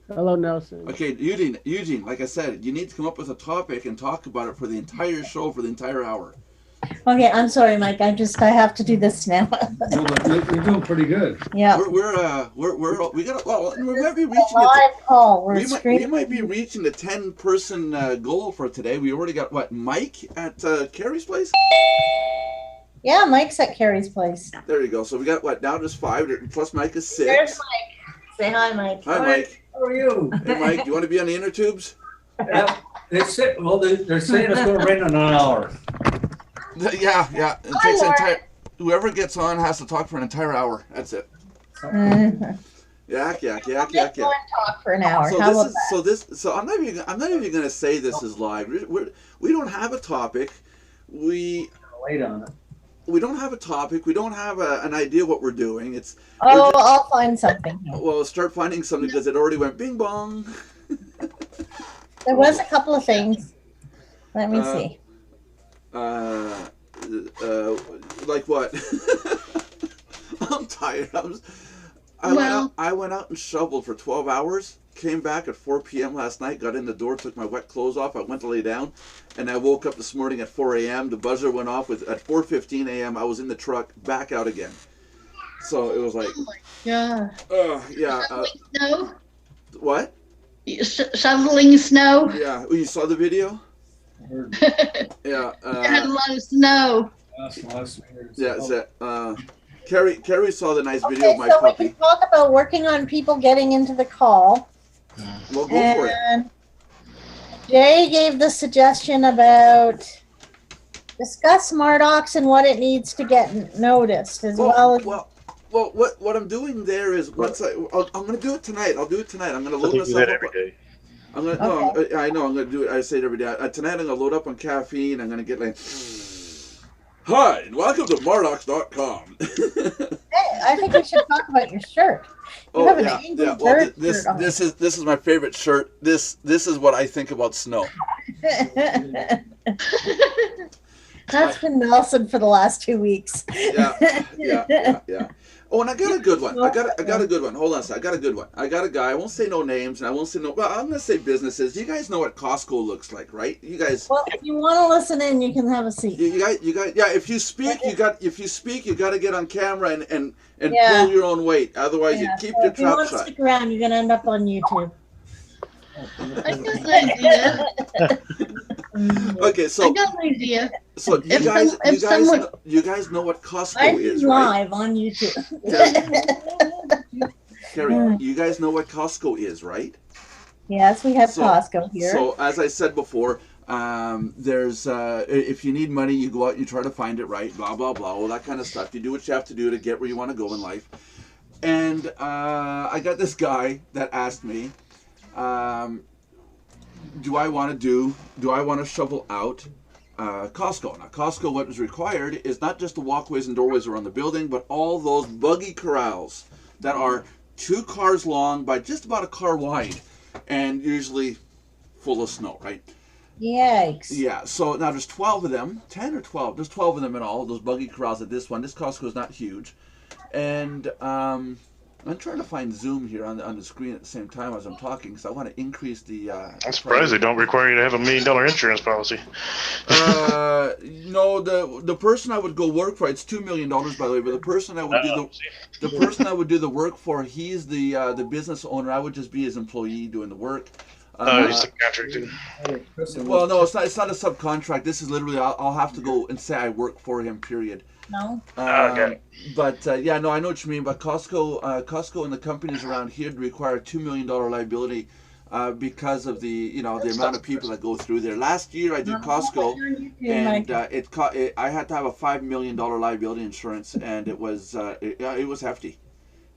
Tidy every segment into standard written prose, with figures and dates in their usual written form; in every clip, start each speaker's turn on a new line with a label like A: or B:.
A: Hello, Nelson.
B: Okay, Eugene, like I said, you need to come up with a topic and talk about it for the entire show, for the entire hour.
C: Okay, I'm sorry, Mike. I have to do this now.
D: No, but you're doing pretty good.
C: Yeah.
B: We got well, we
C: This
B: might
C: is
B: be
C: a
B: reaching it.
C: live call. We're
B: We might be
C: streaming.
B: reaching the 10-person goal for today. We already got what, Mike at Carrie's place.
C: Yeah, Mike's at Carrie's place.
B: There you go. So we got what now? Just five. Plus Mike is
C: There's
B: six.
C: Mike. Say hi, Mike.
B: Hi, Mike.
D: How are you?
B: Hey, Mike. You want to be on the inner tubes?
D: Yeah, they're saying it's going to rain in an hour.
B: Yeah, yeah. It takes entire. Whoever gets on has to talk for an entire hour. That's it.
C: Mhm.
B: Yak, yak,
C: I'll
B: yak,
C: make
B: yak, yak.
C: one talk for an hour.
B: So
C: How
B: this
C: about
B: is
C: that?
B: so this so I'm not even gonna say this is live. We don't have a topic. We
D: Wait on it.
B: we don't have a topic. We don't have an idea what we're doing. We're
C: Oh,
B: just,
C: I'll find something.
B: well, start finding something because it already went bing bong.
C: There was a couple of things. Let me
B: Uh,
C: see.
B: uh, like what? I'm tired.
E: Well,
B: I went out and shoveled for 12 hours. Came back at 4 p.m. last night. Got in the door, took my wet clothes off. I went to lay down, and I woke up this morning at 4 a.m. The buzzer went off at 4:15 a.m. I was in the truck, back out again. So it was like,
E: oh my God.
B: yeah.
E: Shoveling snow?
B: What?
E: Shoveling snow?
B: Yeah. Oh, you saw the video?
D: I heard
B: Yeah.
E: There had a lot of snow.
D: last year.
B: Yeah. Carrie saw the nice video
C: Okay,
B: of my
C: so we
B: puppy.
C: can talk about working on people getting into the call.
B: Well, go for it.
C: And Jay gave the suggestion about discuss Mardox and what it needs to get noticed, as well as
B: What I'm doing there is I'm gonna do it tonight. I'll do it tonight. I'm gonna
F: I
B: load
F: think you do
B: myself
F: that
B: up.
F: every day.
B: I'm gonna no, I know I'm gonna do it. I say it every day. Tonight I'm gonna load up on caffeine. I'm gonna get like, hi and welcome to Mardox.com.
C: hey, I think we should talk about your shirt. You
B: Oh
C: have an
B: yeah,
C: angry
B: yeah. Well,
C: bird shirt on.
B: this is my favorite shirt. This is what I think about snow.
C: That's been Nelson for the last 2 weeks.
B: Yeah. Oh, and I got a good one. I got a good one. Hold on a second. I got a good one. I got a guy. I won't say no names, and I won't say no. Well, I'm gonna say businesses. You guys know what Costco looks like, right? You guys.
C: Well, if you want to listen in, you can have a seat.
B: You guys. Yeah. If you speak, you got to get on camera and
C: Yeah.
B: pull your own weight. Otherwise, you
C: Yeah,
B: keep
C: so
B: your
C: if you
B: trap
C: want to
B: shut.
C: stick around, you're going to end up on YouTube.
E: I got an idea.
B: Okay,
E: I
B: so
E: got an idea.
B: so
E: If some- if someone-
B: you guys know what Costco
C: I'm
B: is, right?
C: live on YouTube.
B: Carrie, you guys know what Costco is, right?
C: Yes, we have
B: So-
C: Costco here.
B: So as I said before, there's if you need money, you go out, you try to find it, right? Blah blah blah, all that kind of stuff. You do what you have to do to get where you want to go in life. And I got this guy that asked me, do I want to shovel out Costco? Now, Costco, what is required is not just the walkways and doorways around the building, but all those buggy corrals that are 2 cars long by just about a car wide, and usually full of snow, right?
C: Yikes.
B: Yeah, so now there's 12 of them, 10 or 12, there's 12 of them in all, those buggy corrals at this one. This Costco is not huge. And I'm trying to find Zoom here on the screen at the same time as I'm talking because I want to increase the.
F: I'm surprised they don't require you to have $1 million insurance policy.
B: No, the person I would go work for, it's $2 million by the way, but the person I would do the person I would do the work for, he's the business owner. I would just be his employee doing the work.
F: He's subcontracted.
B: Well, no, it's not a subcontract. This is literally I'll have to go and say I work for him. Period.
C: No?
F: Okay.
B: But yeah, no, I know what you mean. But Costco and the companies around here require $2 million liability because of the the amount of people that go through there. Last year I did Costco, and I had to have a $5 million liability insurance, and it was hefty.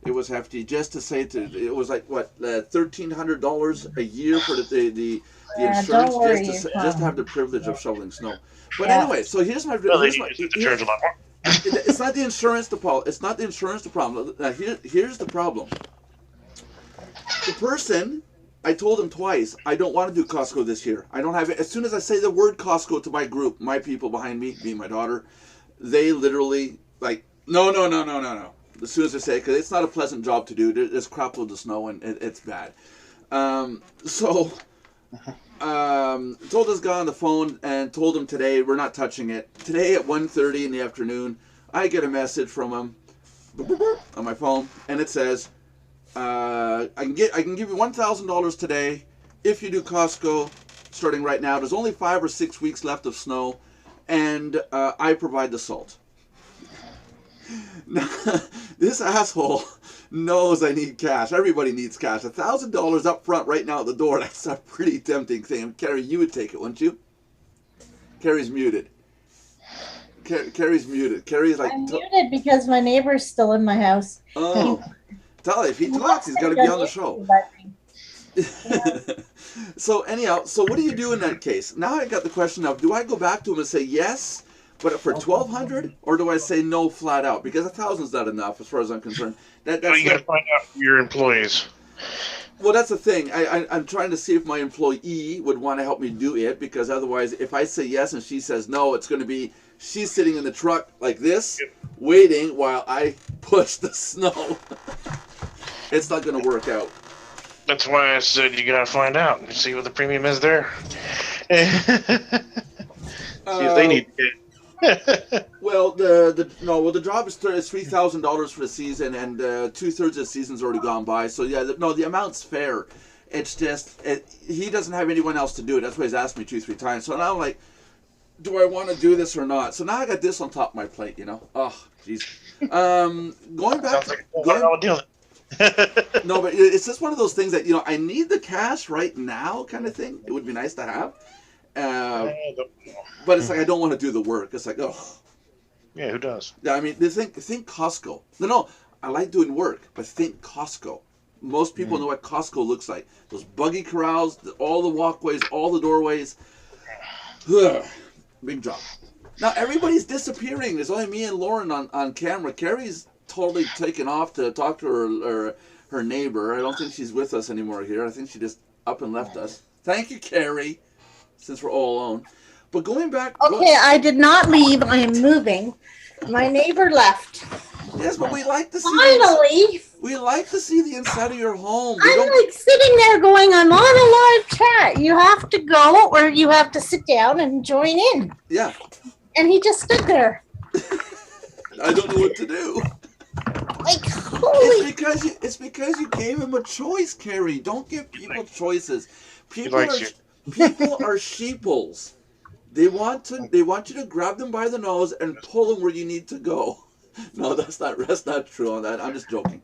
B: It was hefty. Just to say it was like what $1,300 a year for the
C: Yeah,
B: insurance
C: don't worry,
B: just
C: you're
B: to
C: fine.
B: have the privilege of shoveling snow. But
C: Yeah.
B: anyway, so here's my
F: Well, they
B: here's my
F: need to charge a lot more.
B: it's not the insurance It's not the insurance the problem. Here's the problem. The person, I told him twice, I don't want to do Costco this year. I don't have it. As soon as I say the word Costco to my group, my people behind me, being my daughter, they literally like, no. As soon as I say it, because it's not a pleasant job to do. There's crap loads of snow and it's bad. So told this guy on the phone and told him today we're not touching it. Today at 1:30 in the afternoon, I get a message from him on my phone, and it says, I can give you $1,000 today if you do Costco starting right now. There's only 5 or 6 weeks left of snow, and I provide the salt. Now, this asshole knows I need cash. Everybody needs cash. $1,000 up front right now at the door. That's a pretty tempting thing. Carrie, you would take it, wouldn't you? Carrie's muted. Carrie's muted. Carrie's like...
C: I'm muted because my neighbor's still in my house.
B: Oh. Tell him, if he talks, he's got to be on the show. So anyhow, so what do you do in that case? Now I got the question of, do I go back to him and say yes, but for $1,200, or do I say no flat out? Because $1,000's not enough as far as I'm concerned.
F: You got to find out from your employees.
B: Well, that's the thing. I'm trying to see if my employee would want to help me do it, because otherwise, if I say yes and she says no, it's going to be she's sitting in the truck like this, waiting while I push the snow. It's not going to work out.
F: That's why I said you got to find out and see what the premium is there. See if they need it.
B: Well, the job is $3,000 for the season, and 2/3 of the season's already gone by. So yeah, the amount's fair. It's just he doesn't have anyone else to do it. That's why he's asked me 2-3 times. So now I'm like, do I want to do this or not? So now I got this on top of my plate. You know, oh jeez. Going back.
F: Sounds like a $400 deal.
B: No, but it's just one of those things that I need the cash right now, kind of thing. It would be nice to have. But it's like I don't want to do the work. It's like, oh.
F: Yeah, who does?
B: Yeah, I mean, think Costco. No, I like doing work, but think Costco. Most people know what Costco looks like. Those buggy corrals, all the walkways, all the doorways. Ugh, big job. Now, everybody's disappearing. There's only me and Lauren on camera. Carrie's totally taken off to talk to her neighbor. I don't think she's with us anymore here. I think she just up and left us. Thank you, Carrie, since we're all alone. But going back...
C: Okay, I did not leave. I am moving. My neighbor left.
B: Yes, but we like to see...
C: Finally!
B: We like to see the inside of your home.
C: I'm like sitting there going, I'm on a live chat. You have to go or you have to sit down and join in.
B: Yeah.
C: And he just stood there.
B: I don't know what to do.
C: Like, holy...
B: It's because you gave him a choice, Carrie. Don't give people choices. People are sheeples. They want you to grab them by the nose and pull them where you need to go. No, that's not true on that. I'm just joking.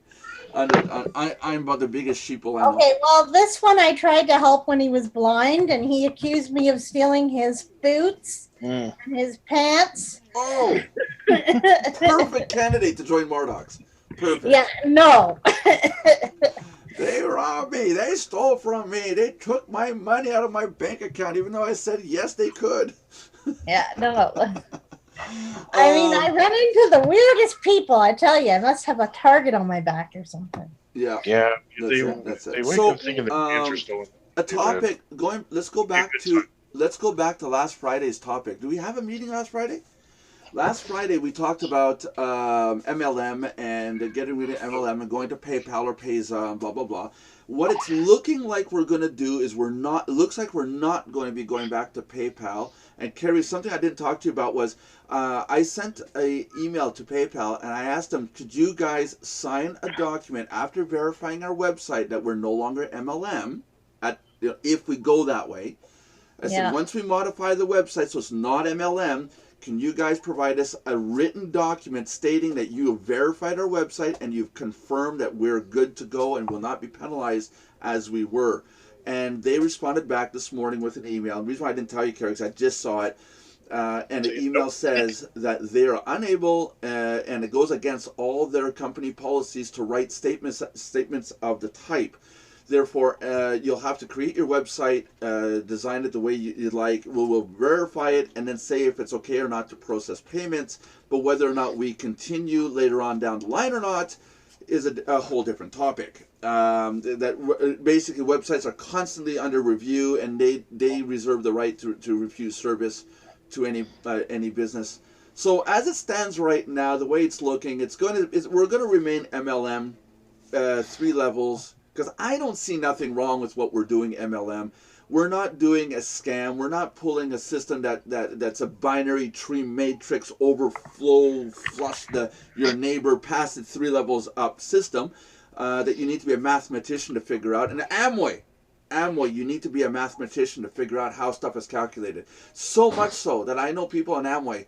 B: I'm about the biggest sheeple I know.
C: Okay, well, this one I tried to help when he was blind, and he accused me of stealing his boots and his pants.
B: Oh, perfect candidate to join Mardox. Perfect.
C: Yeah, no.
B: They robbed me. They stole from me. They took my money out of my bank account, even though I said yes, they could.
C: Yeah, no. I mean, I run into the weirdest people. I tell you, I must have a target on my back or something.
B: Yeah.
F: Yeah.
B: That's it.
F: They
B: So,
F: went thinking the cancer stolen.
B: a topic going. Let's go back to last Friday's topic. Do we have a meeting last Friday? Last Friday we talked about MLM and getting rid of MLM and going to PayPal or Payza, blah blah blah. What it's looking like we're going to do is it looks like we're not going to be going back to PayPal. And Carrie, something I didn't talk to you about was I sent an email to PayPal and I asked them, could you guys sign a document after verifying our website that we're no longer MLM if we go that way. I said, once we modify the website so it's not MLM, can you guys provide us a written document stating that you have verified our website and you've confirmed that we're good to go and will not be penalized as we were? And they responded back this morning with an email. The reason why I didn't tell you, Carrie, because I just saw it. And the email says that they are unable, and it goes against all their company policies to write statements of the type. Therefore, you'll have to create your website, design it the way you'd like. We'll verify it and then say if it's okay or not to process payments. But whether or not we continue later on down the line or not is a whole different topic. That basically websites are constantly under review, and they reserve the right to refuse service to any business. So as it stands right now, the way it's looking, we're going to remain MLM, 3 levels. because I don't see nothing wrong with what we're doing, MLM. We're not doing a scam. We're not pulling a system that's a binary tree matrix overflow, flush your neighbor, pass it 3 levels up system that you need to be a mathematician to figure out. And Amway, you need to be a mathematician to figure out how stuff is calculated. So much so that I know people on Amway,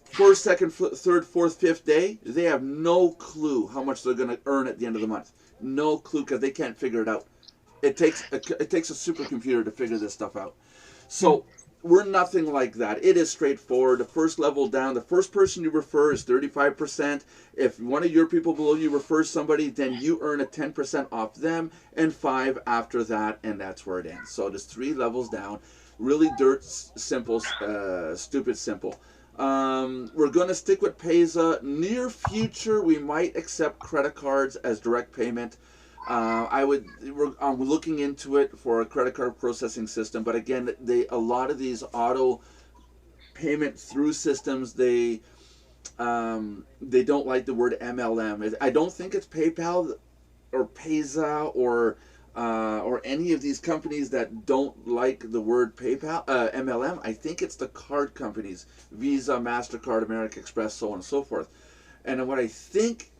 B: first, second, third, fourth, fifth day, they have no clue how much they're going to earn at the end of the month. No clue, because they can't figure it out. It takes a supercomputer to figure this stuff out. So we're nothing like that. It is straightforward. The first level down, the first person you refer is 35%. If one of your people below you refers somebody, then you earn a 10% off them, and 5 after that, and that's where it ends. So there's 3 levels down. Really dirt simple, stupid simple. We're going to stick with Payza. Near future, we might accept credit cards as direct payment. I'm looking into it for a credit card processing system, but again, a lot of these auto payment through systems, they don't like the word MLM. I don't think it's PayPal or Payza or any of these companies that don't like the word PayPal, MLM. I think it's the card companies, Visa, MasterCard, American Express, so on and so forth. And what I think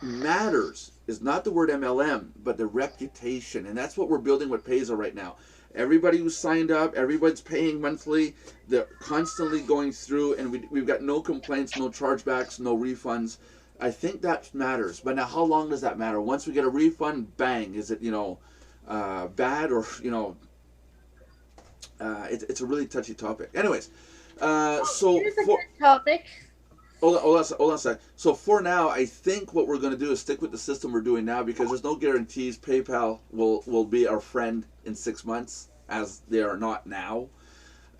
B: matters is not the word MLM, but the reputation. And that's what we're building with Payza right now. Everybody who's signed up, everybody's paying monthly, they're constantly going through, and we've got no complaints, no chargebacks, no refunds. I think that matters. But now, how long does that matter? Once we get a refund, bang, is it, bad, or, it's a really touchy topic. Anyways, so
C: Here's a good topic.
B: Hold on a sec. So for now, I think what we're going to do is stick with the system we're doing now, because there's no guarantees PayPal will be our friend in 6 months, as they are not now.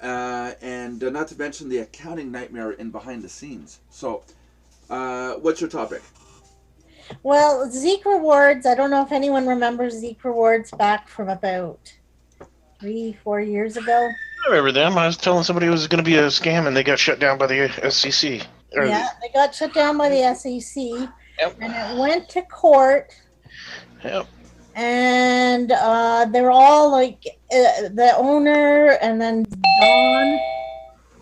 B: And not to mention the accounting nightmare in behind the scenes. So what's your topic?
C: Well, Zeek Rewards, I don't know if anyone remembers Zeek Rewards back from about 3-4 years ago.
F: I remember them. I was telling somebody it was going to be a scam, and they got shut down by the SEC.
C: Yeah, they got shut down by the SEC,
F: Yep.
C: and it went to court,
F: Yep.
C: and they're all like the owner and then Don.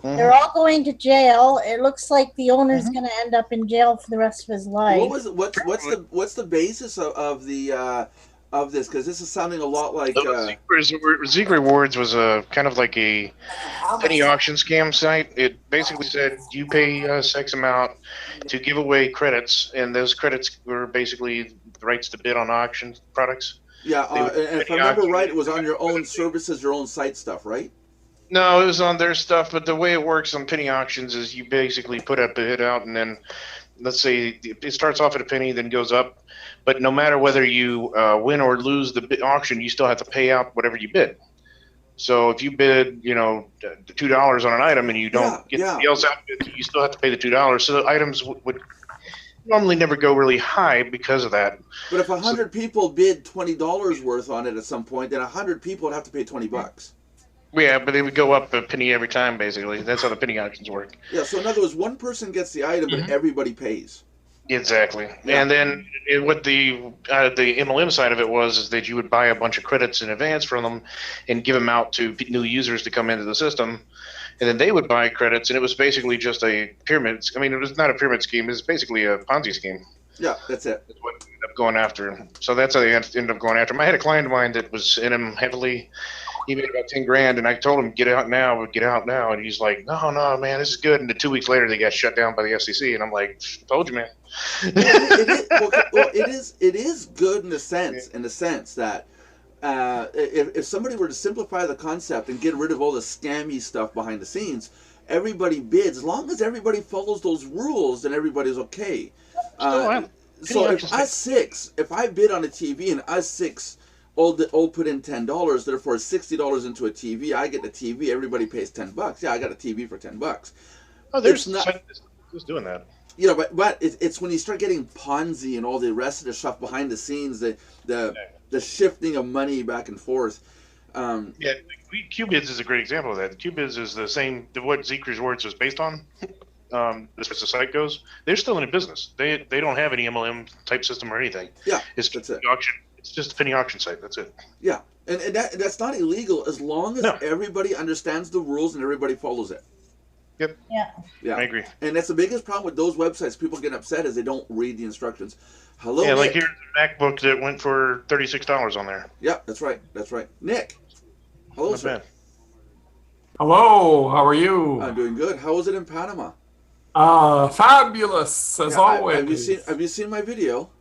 C: They're all going to jail. It looks like the owner's going to end up in jail for the rest of his life.
B: What's the basis of this? Because this is sounding a lot like
F: Zeek Rewards was a kind of like a penny auction scam site. It basically said you pay us X amount to give away credits, and those credits were basically the rights to bid on auction products.
B: Yeah, and if I remember right, it was on your own services, your own site stuff, right?
F: No, it was on their stuff, but the way it works on penny auctions is you basically put a bid out, and then let's say it starts off at a penny, then goes up. But no matter whether you win or lose the auction, you still have to pay out whatever you bid. So if you bid, $2 on an item and you don't get somebody else out, you still have to pay the $2. So the items would normally never go really high because of that.
B: But if 100 people bid $20 worth on it at some point, then 100 people would have to pay $20.
F: Yeah, but they would go up a penny every time, basically. That's how the penny auctions work.
B: Yeah, so in other words, one person gets the item, but everybody pays.
F: Exactly.
B: Yeah.
F: And then what the MLM side of it was is that you would buy a bunch of credits in advance from them and give them out to new users to come into the system. And then they would buy credits, and it was basically just a pyramid. I mean, it was not a pyramid scheme. It was basically a Ponzi scheme.
B: Yeah, that's it.
F: That's what they ended up going after. So that's how they ended up going after him. I had a client of mine that was in him heavily. He made about $10,000, and I told him, get out now. And he's like, no, man, this is good. And then 2 weeks later, they got shut down by the SEC. And I'm like, told you, man.
B: It is good in the sense that if somebody were to simplify the concept and get rid of all the scammy stuff behind the scenes, everybody bids. As long as everybody follows those rules, then everybody's okay. So if I bid on a TV and us 6 all put in $10, therefore $60 into a TV, I get the TV, everybody pays $10. Yeah, I got a TV for $10.
F: Oh, there's who's doing that?
B: But it's when you start getting Ponzi and all the rest of the stuff behind the scenes, the shifting of money back and forth.
F: Qbids is a great example of that. Qbids is the same. What Zeek Rewards was based on. As the site goes, they're still in business. They don't have any MLM type system or anything.
B: Yeah,
F: it's
B: that's it.
F: Auction. It's just a penny auction site. That's it.
B: Yeah, and that's not illegal as long as
F: No.
B: everybody understands the rules and everybody follows it.
F: Yep.
C: Yeah.
B: Yeah,
F: I agree.
B: and that's the biggest problem with those websites. People get upset is they don't read the instructions. Hello,
F: Yeah, like
B: Nick.
F: here's a MacBook that went for $36 on there.
B: Yeah, that's right. That's right. Nick. Hello,
F: Not
B: sir.
F: bad.
A: Hello, how are you?
B: I'm doing good. How was it in Panama?
A: Fabulous as
B: Yeah,
A: always.
B: have you seen my video?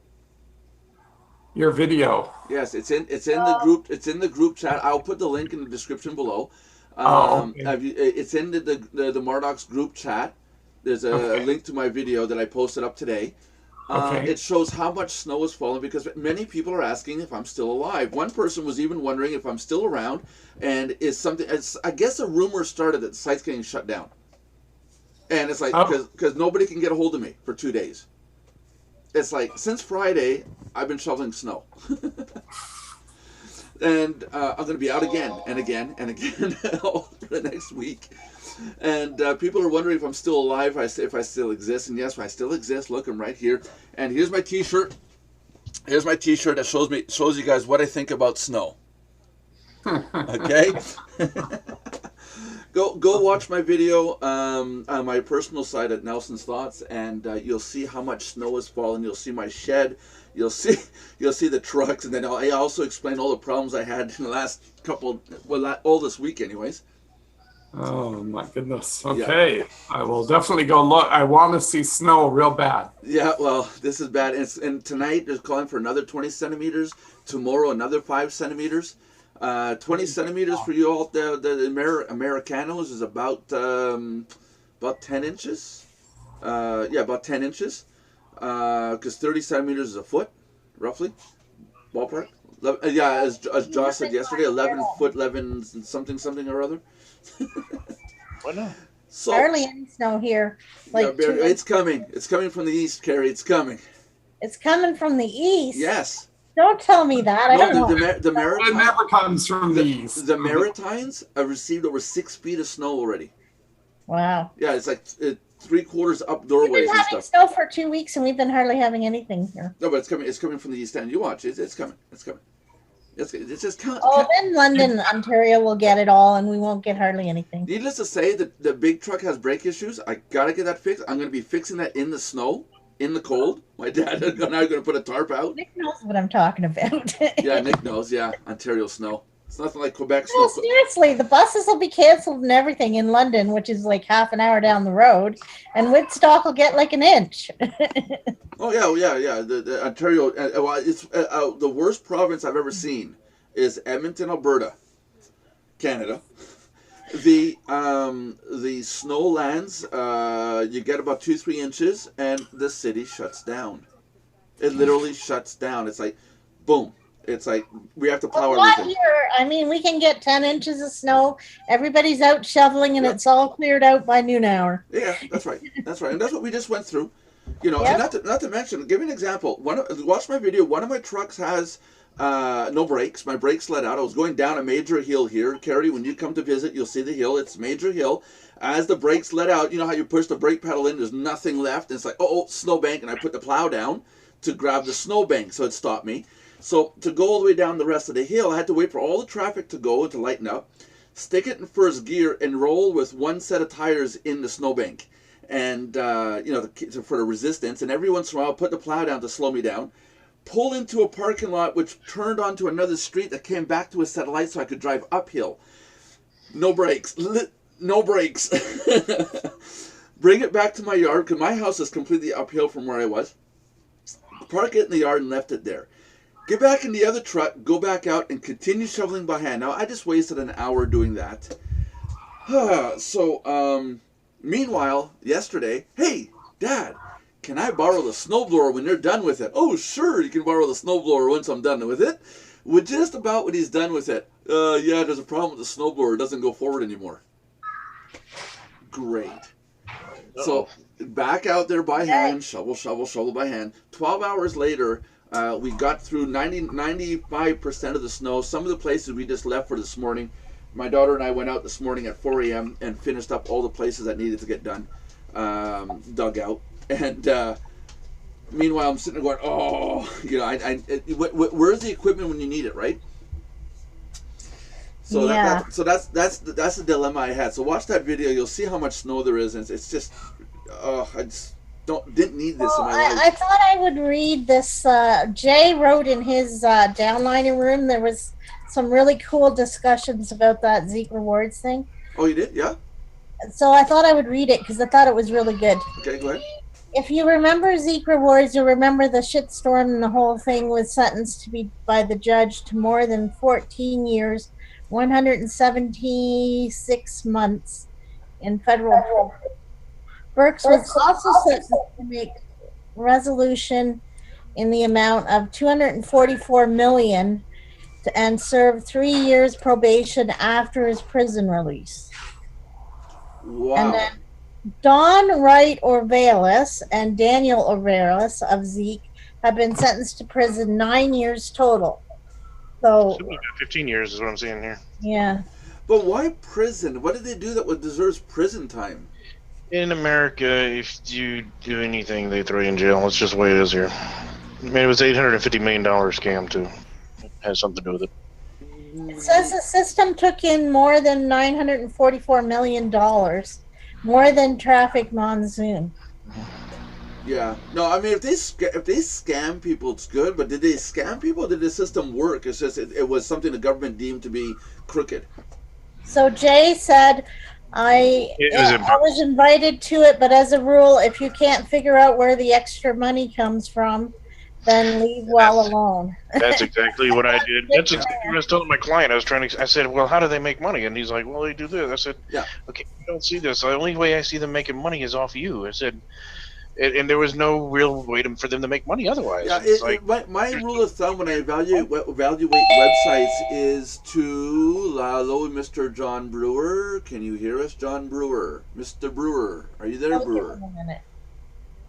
A: Your video?
B: Yes, it's in the group. It's in the group chat. I'll put the link in the description below.
A: Okay.
B: It's in the Mardox group chat. There's a link to my video that I posted up today.
A: Okay.
B: It shows how much snow has fallen because many people are asking if I'm still alive. One person was even wondering if I'm still around, and is something. I guess a rumor started that the site's getting shut down, and it's like because nobody can get a hold of me for 2 days. It's like since Friday I've been shoveling snow. And I'm going to be out again and again and again for the next week. And people are wondering if I'm still alive, if I still exist. And yes, I still exist. Look, I'm right here. And here's my T-shirt. Here's my T-shirt that shows you guys what I think about snow. Okay? Go watch my video on my personal site at Nelson's Thoughts, and you'll see how much snow has fallen. You'll see my shed. You'll see the trucks, and then I also explain all the problems I had in the last all this week, anyways.
A: Oh my goodness. Okay, yeah. I will definitely go look. I want to see snow real bad.
B: Yeah, well, this is bad. And tonight they're calling for another 20 centimeters. Tomorrow another 5 centimeters. 20 centimeters for you all. The Americanos is about 10 inches. About 10 inches. Because 30 centimeters is a foot, roughly, ballpark. As Josh said yesterday, 11 foot, 11 something or other.
F: What now?
B: So,
C: Barely any snow here.
B: it's coming. It's coming from the east, Carrie. It's coming.
C: It's coming from the east.
B: Yes.
C: Don't tell me that. I don't know.
B: The Maritime.
A: It never comes from the east.
B: The Maritimes have received over 6 feet of snow already.
C: Wow.
B: Yeah, it's like 3/4 up
C: We've
B: doorways
C: been
B: and
C: having
B: stuff.
C: snow for 2 weeks, and we've been hardly having anything here.
B: No, but it's coming. It's coming from the east end. You watch. It's coming. It's coming. It's just
C: Then London, Ontario will get it all, and we won't get hardly anything.
B: Needless to say, the big truck has brake issues. I gotta get that fixed. I'm gonna be fixing that in the snow, in the cold. My dad and I are gonna put a tarp out.
C: Nick knows what I'm talking about.
B: Yeah, Nick knows. Yeah, Ontario snow. It's nothing like Quebec
C: No,
B: snow.
C: seriously, the buses will be canceled and everything in London, which is like half an hour down the road, and Woodstock will get like an inch.
B: Oh yeah. The Ontario. It's the worst province I've ever seen is Edmonton, Alberta, Canada. The snow lands. You get about 2-3 inches, and the city shuts down. It literally shuts down. It's like, boom. It's like we have to plow everything.
C: Here, I mean, we can get 10 inches of snow. Everybody's out shoveling, and it's all cleared out by noon hour.
B: Yeah, that's right. That's right, and that's what we just went through. You know,
C: Yep.
B: and not to mention, give you an example. Watch my video. One of my trucks has no brakes. My brakes let out. I was going down a major hill here. Carrie, when you come to visit, you'll see the hill. It's a major hill. As the brakes let out, you know how you push the brake pedal in, there's nothing left. And it's like, oh, snowbank. And I put the plow down to grab the snowbank, so it stopped me. So to go all the way down the rest of the hill, I had to wait for all the traffic to go and to lighten up, stick it in first gear, and roll with one set of tires in the snowbank. And, for the resistance. And every once in a while, put the plow down to slow me down. Pull into a parking lot, which turned onto another street that came back to a set of lights so I could drive uphill. No brakes. No brakes. Bring it back to my yard, because my house is completely uphill from where I was. Park it in the yard and left it there. Get back in the other truck, go back out, and continue shoveling by hand. Now, I just wasted an hour doing that. Meanwhile, yesterday, hey, Dad, can I borrow the snowblower when you're done with it? Oh, sure, you can borrow the snowblower once I'm done with it. With just about when he's done with it, there's a problem with the snowblower. It doesn't go forward anymore. Great. So, back out there by hand, shovel by hand. 12 hours later, we got through 95% of the snow. Some of the places we just left for this morning. My daughter and I went out this morning at 4 a.m. and finished up all the places that needed to get done, dug out. And Meanwhile, I'm sitting there going, oh, you know, where's the equipment when you need it, right? So
C: Yeah.
B: that's the dilemma I had. So watch that video. You'll see how much snow there is, and it's just, I just didn't need this in my life.
C: I thought I would read this. Jay wrote in his downliner room. There was some really cool discussions about that Zeke Rewards thing.
B: Oh, you did? Yeah.
C: So I thought I would read it because I thought it was really good.
B: Okay, go ahead.
C: If you remember Zeke Rewards, you'll remember the shitstorm and the whole thing was sentenced to be by the judge to more than 14 years, 176 months in federal prison. Burks was also sentenced to make resolution in the amount of $244 million and serve 3 years probation after his prison release.
B: Wow.
C: And then Don Wright Orvalis and Daniel Orvalis of Zeke have been sentenced to prison 9 years total. So,
F: 15 years is what I'm saying here.
C: yeah.
B: But why prison? What did they do that deserves prison time?
F: In America, if you do anything, they throw you in jail. That's just the way it is here. I mean, it was $850 million scam, too. It has something to do with it.
C: It says the system took in more than $944 million, more than Traffic Monsoon.
B: Yeah. No, I mean, if they scam people, it's good. But did they scam people? Or did the system work? It's just it was something the government deemed to be crooked.
C: So Jay said, I was invited to it, but as a rule, if you can't figure out where the extra money comes from, then leave well alone.
F: That's exactly what I did. That's exactly what I was telling my client. I said, well, how do they make money? And he's like, well, they do this. I said,
B: yeah.
F: Okay, you don't see this. The only way I see them making money is off you. I said, and there was no real way for them to make money otherwise.
B: Yeah, my rule of thumb when I evaluate websites is to hello, Mr. John Brewer. Can you hear us, John Brewer? Mr. Brewer, are you there, Brewer?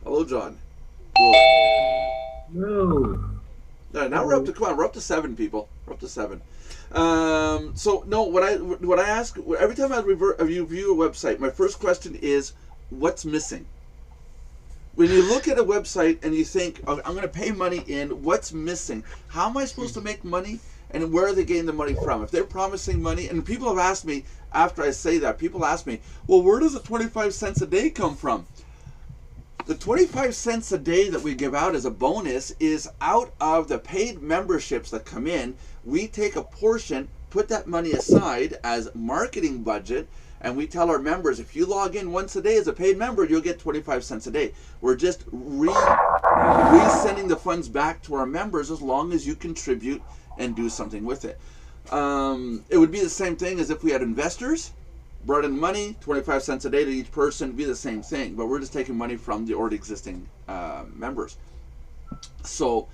B: Hello, John.
D: No.
B: Now we're up to we're up to 7 people. We're up to 7. So no, what I ask every time I view a website, my first question is, what's missing? When you look at a website and you think, oh, I'm going to pay money in, what's missing? How am I supposed to make money? And where are they getting the money from? If they're promising money, and people have asked me after I say that, people ask me, well, where does the 25 cents a day come from? The 25 cents a day that we give out as a bonus is out of the paid memberships that come in. We take a portion, put that money aside as marketing budget, and we tell our members, if you log in once a day as a paid member, you'll get 25 cents a day. We're just resending the funds back to our members as long as you contribute and do something with it. It would be the same thing as if we had investors, brought in money, 25 cents a day to each person, it'd be the same thing. But we're just taking money from the already existing members. So,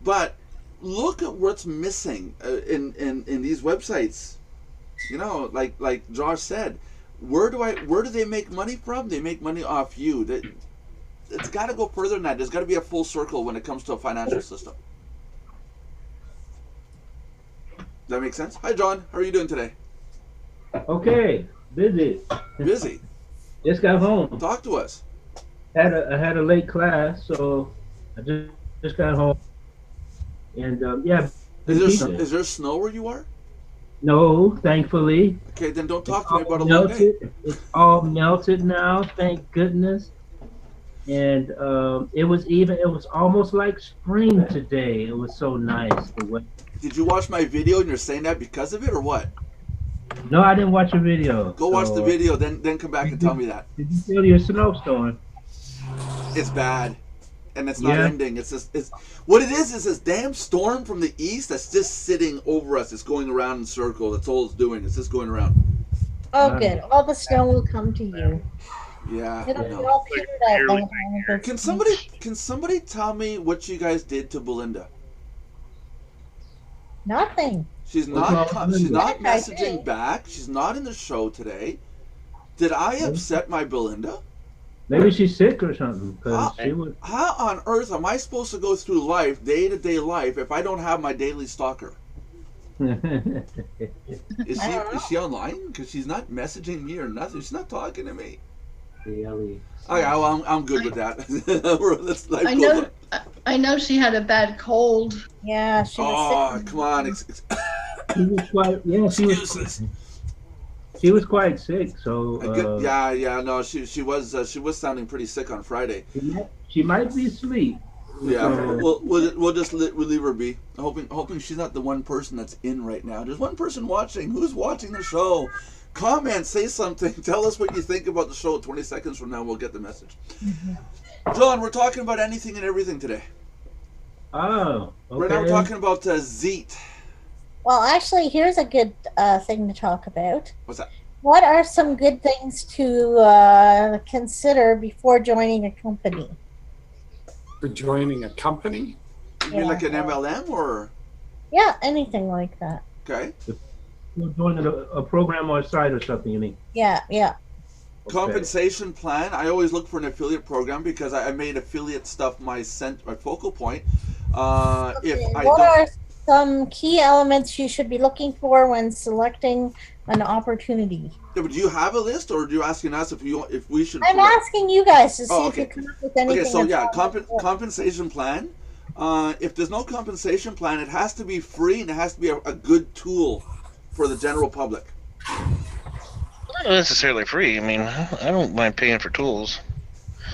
B: but look at what's missing in these websites. You know, like Josh said, where do they make money from? They make money off you. It's got to go further than that. There's got to be a full circle when it comes to a financial system. Does that make sense? Hi, John. How are you doing today?
D: Okay, busy.
B: Busy.
D: Just got home.
B: Talk to us.
D: I had a late class, so I just got home. And yeah.
B: Is there snow where you are?
D: No, thankfully.
B: Okay, then don't talk to me about a long day.
D: It's all melted now, thank goodness. And it was almost like spring today. It was so nice. The weather.
B: Did you watch my video and you're saying that because of it or what?
D: No, I didn't watch your video.
B: Go watch the video, then come back and tell me that.
D: Did you feel your snowstorm?
B: It's bad. And it's not ending. It's what it is this damn storm from the east that's just sitting over us. It's going around in a circle. That's all it's doing. It's just going around.
C: Oh, good. All the snow will come to you.
B: Yeah.
C: It'll be all petered out by the time it gets
B: Can somebody tell me what you guys did to Belinda?
C: Nothing.
B: She's not messaging back. She's not in the show today. Did I upset my Belinda?
D: Maybe she's sick or something.
B: How on earth am I supposed to go through life, day-to-day life, if I don't have my daily stalker? Is she online? Because she's not messaging me or nothing. She's not talking to me.
D: daily.
B: Oh yeah, well, I'm good with that. Let's life
E: I
B: goes
E: know.
B: on.
E: I know she had a bad cold.
C: Yeah, she was
B: Oh,
C: sick.
B: come on.
D: She was quite, yeah,
B: Excuses.
D: she was quite sick. So
B: Yeah. No, she was sounding pretty sick on Friday.
D: she might be asleep.
B: Yeah,
D: So,
B: we'll just we'll leave her be. Hoping she's not the one person that's in right now. There's one person watching. Who's watching the show? Comment, say something. Tell us what you think about the show. 20 seconds from now, we'll get the message. John, we're talking about anything and everything today.
D: oh, okay.
B: Right now, we're talking about Zeet.
C: Well, actually, here's a good thing to talk about.
B: What's that?
C: What are some good things to consider before joining a company?
A: For joining a company?
B: You mean like an MLM or?
C: Yeah, anything like that.
B: Okay.
D: You're joining a program or a site or something, you mean?
C: Yeah.
D: Okay.
B: Compensation plan. I always look for an affiliate program because I made affiliate stuff my focal point.
C: What are some key elements you should be looking for when selecting an opportunity?
B: Yeah, but do you have a list, or are you asking us if we should?
C: I'm asking you guys to see
B: okay.
C: if you come up with anything.
B: Okay, so yeah, compensation plan. If there's no compensation plan, it has to be free and it has to be a good tool for the general public.
F: Not necessarily free. I mean, I don't mind paying for tools.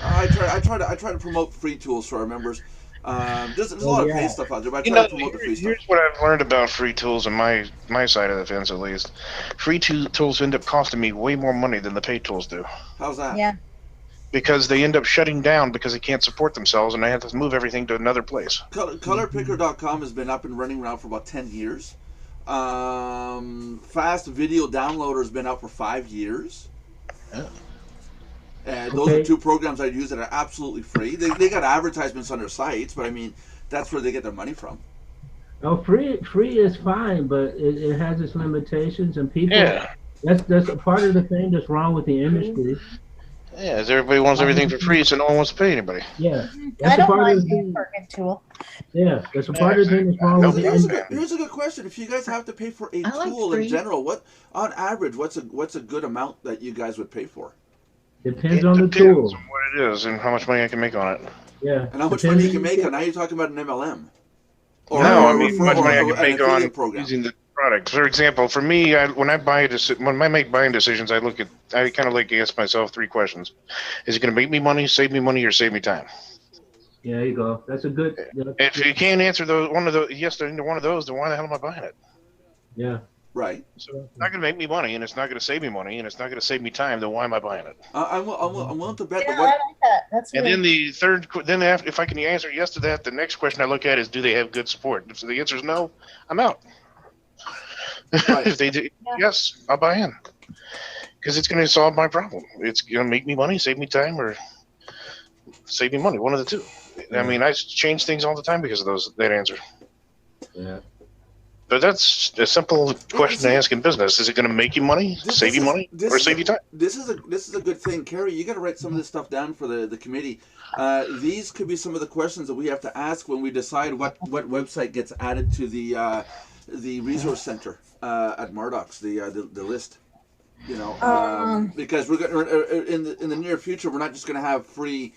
B: I try to promote free tools for our members. There's a lot of paid stuff out there, but I try to promote the free stuff.
F: Here's what I've learned about free tools in my side of the fence, at least. Free tools end up costing me way more money than the paid tools do.
B: How's that?
C: Yeah.
F: Because they end up shutting down because they can't support themselves, and they have to move everything to another place.
B: Colorpicker.com has been up and running around for about 10 years. Fast Video Downloader has been out for 5 years.
F: Yeah.
B: And those are two programs I use that are absolutely free. They got advertisements on their sites, but I mean, that's where they get their money from.
D: No, free is fine, but it has its limitations, and people.
F: Yeah.
D: That's a part of the thing that's wrong with the industry.
F: Yeah, as everybody wants everything for free, so no one wants to pay anybody.
D: Yeah.
C: I don't mind paying for a good tool.
D: Yeah, that's a part of the thing that's wrong with the industry.
B: Here's a good question. If you guys have to pay for a
E: I like
B: tool
E: free.
B: in general, what on average, what's a good amount that you guys would pay for?
D: Depends on the tool.
F: On what it is and how much money I can make on it.
D: Yeah.
B: And how much money you can make on? Now you're talking about an MLM.
F: No, I mean, how much money I can make on
B: program.
F: using the product. For example, for me, when I make buying decisions, I kind of like to ask myself 3 questions: is it going to make me money, save me money, or save me time?
D: Yeah, there you go. That's a good.
F: If you can't answer yes to one of those, then why the hell am I buying it?
D: Yeah.
B: Right.
F: So it's not going to make me money, and it's not going to save me money, and it's not going to save me time. Then why am I buying it?
B: I'm willing to bet
C: Yeah,
B: that
C: I
B: what.
C: like that. That's
F: And
C: good.
F: then the third, if I can answer yes to that, the next question I look at is, do they have good support? If the answer is no, I'm out.
B: Right.
F: If they do, yes, I'll buy in, because it's going to solve my problem. It's going to make me money, save me time, or save me money. One of the two. I mean, I change things all the time because of that answer.
D: Yeah.
F: But that's a simple question to ask in business. Is it going to make you money, save you money, or save you time?
B: This is a good thing, Carrie. You got to write some of this stuff down for the committee. These could be some of the questions that we have to ask when we decide what website gets added to the resource center at Mardox, the list. You know, because we're going in the near future, we're not just going to have free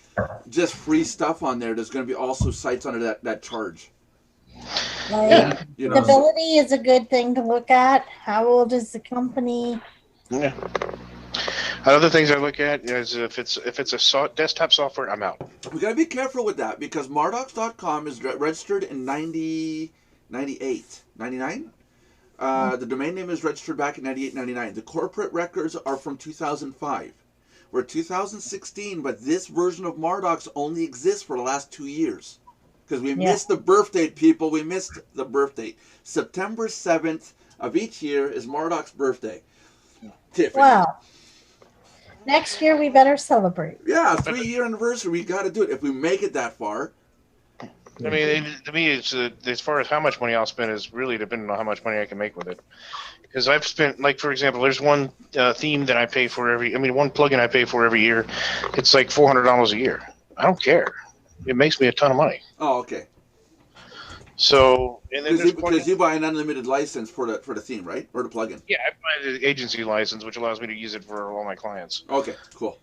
B: stuff on there. There's going to be also sites under that charge.
C: Like,
B: You know,
C: stability is a good thing to look at. How old is the company?
F: Yeah. Other things I look at is if it's a desktop software, I'm out.
B: we got to be careful with that because Mardox.com is registered in 98, 99. The domain name is registered back in 98, 99. The corporate records are from 2005. We're 2016, but this version of Mardox only exists for the last 2 years. Because we missed the birth date, people. We missed the birth date. September 7th of each year is Mardox's birthday. Tiffany.
C: Wow. Next year we better celebrate.
B: Yeah, 3-year anniversary. We got to do it if we make it that far.
F: I mean, to me, it's as far as how much money I'll spend is really dependent on how much money I can make with it. Because I've spent, like, for example, there's one theme that I pay for one plugin I pay for every year. It's like $400 a year. I don't care. It makes me a ton of money.
B: Oh, okay.
F: So, and then
B: Because you buy an unlimited license for the theme, right? Or the plugin.
F: Yeah, I buy the agency license, which allows me to use it for all my clients.
B: Okay, cool.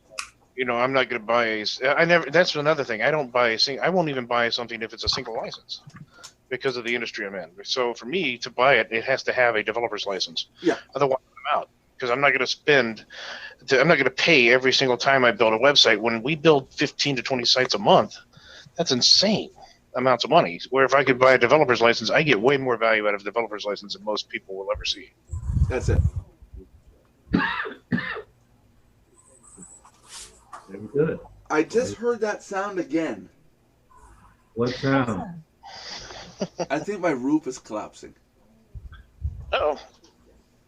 F: I'm not going to buy I never. That's another thing. I don't buy I won't even buy something if it's a single license because of the industry I'm in. So for me to buy it, it has to have a developer's license.
B: Yeah.
F: Otherwise, I'm out because I'm not going to spend. I'm not going to pay every single time I build a website. When we build 15 to 20 sites a month, that's insane amounts of money. Where if I could buy a developer's license, I get way more value out of a developer's license than most people will ever see.
B: That's it.
D: Very good.
B: I just heard that sound again.
D: What sound?
B: I think my roof is collapsing.
F: Oh,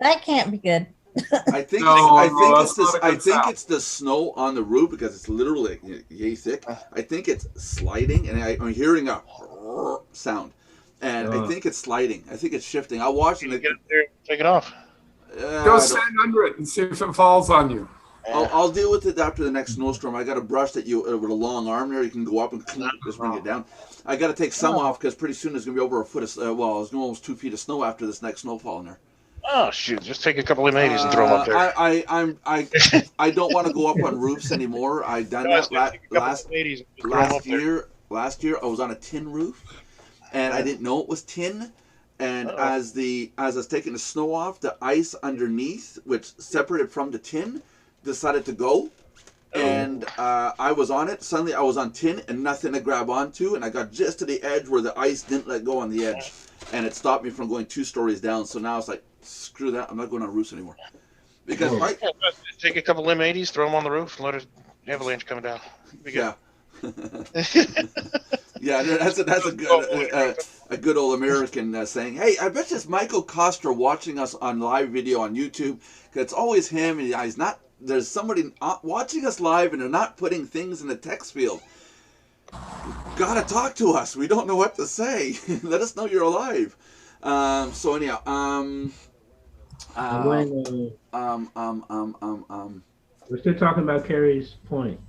C: That can't be good.
B: I think
A: No,
B: it's the snow on the roof because it's literally yay thick. I think it's sliding, and I'm hearing a sound, and I think it's sliding. I think it's shifting. I'll watch it.
F: get up there, take it off.
A: Go stand under it and see if it falls on you.
B: I'll deal with it after the next snowstorm. I got a brush that you with a long arm there. You can go up and just bring it down. I got to take some off because pretty soon there's gonna be over a foot of it's almost 2 feet of snow after this next snowfall in there.
F: Oh shoot! Just take a couple of M80s and throw them up there.
B: I don't want to go up on roofs anymore. I done that last year. Last year I was on a tin roof, and I didn't know it was tin. And as I was taking the snow off, the ice underneath, which separated from the tin, decided to go. And I was on it. Suddenly I was on tin and nothing to grab onto, and I got just to the edge where the ice didn't let go on the edge, and it stopped me from going 2 stories down. So now it's like, screw that, I'm not going on roofs anymore. Because
F: take a couple M80s, throw them on the roof, and let it avalanche coming down.
B: Yeah. Yeah, that's a good old American saying. Hey, I bet it's Michael Coster watching us on live video on YouTube. Cause it's always him, and he's not. There's somebody watching us live, and they're not putting things in the text field. Gotta talk to us. We don't know what to say. Let us know you're alive. So anyhow,
D: we're still talking about Carrie's point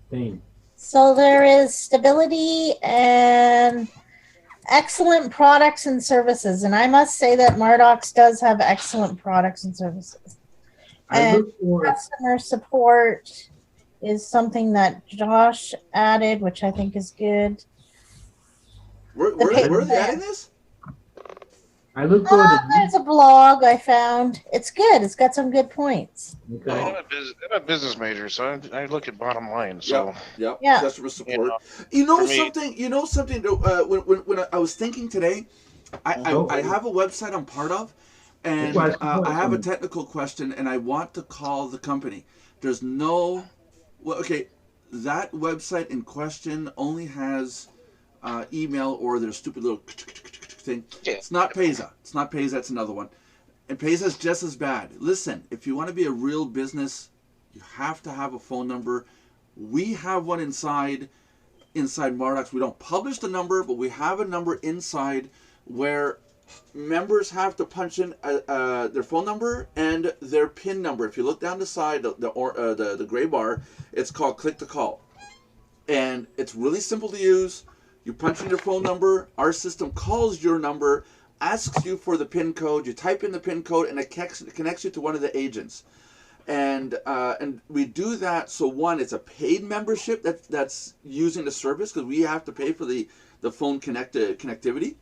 D: thing.
C: So there is stability and excellent products and services. And I must say that Mardox does have excellent products and services. And customer support is something that Josh added, which I think is good.
B: Where are they adding this?
D: I look forward to
C: there's a blog I found. It's good. It's got some good points.
D: Okay.
F: I'm a business major, so I look at bottom line. So
B: yeah. Customer support.
F: You know
B: Something. When I was thinking today, I have a website I'm part of, and I have a technical question, and I want to call the company. There's no. Well, okay, that website in question only has email or their stupid little thing. It's not Payza. It's another one. And Payza's just as bad. Listen, if you want to be a real business, you have to have a phone number. We have one inside Mardox. We don't publish the number, but we have a number inside where members have to punch in their phone number and their PIN number. If you look down the side, the gray bar, it's called Click to Call. And it's really simple to use. You punch in your phone number, our system calls your number, asks you for the PIN code, you type in the PIN code, and it connects you to one of the agents. And we do that, so one, it's a paid membership that's using the service, because we have to pay for the phone connectivity.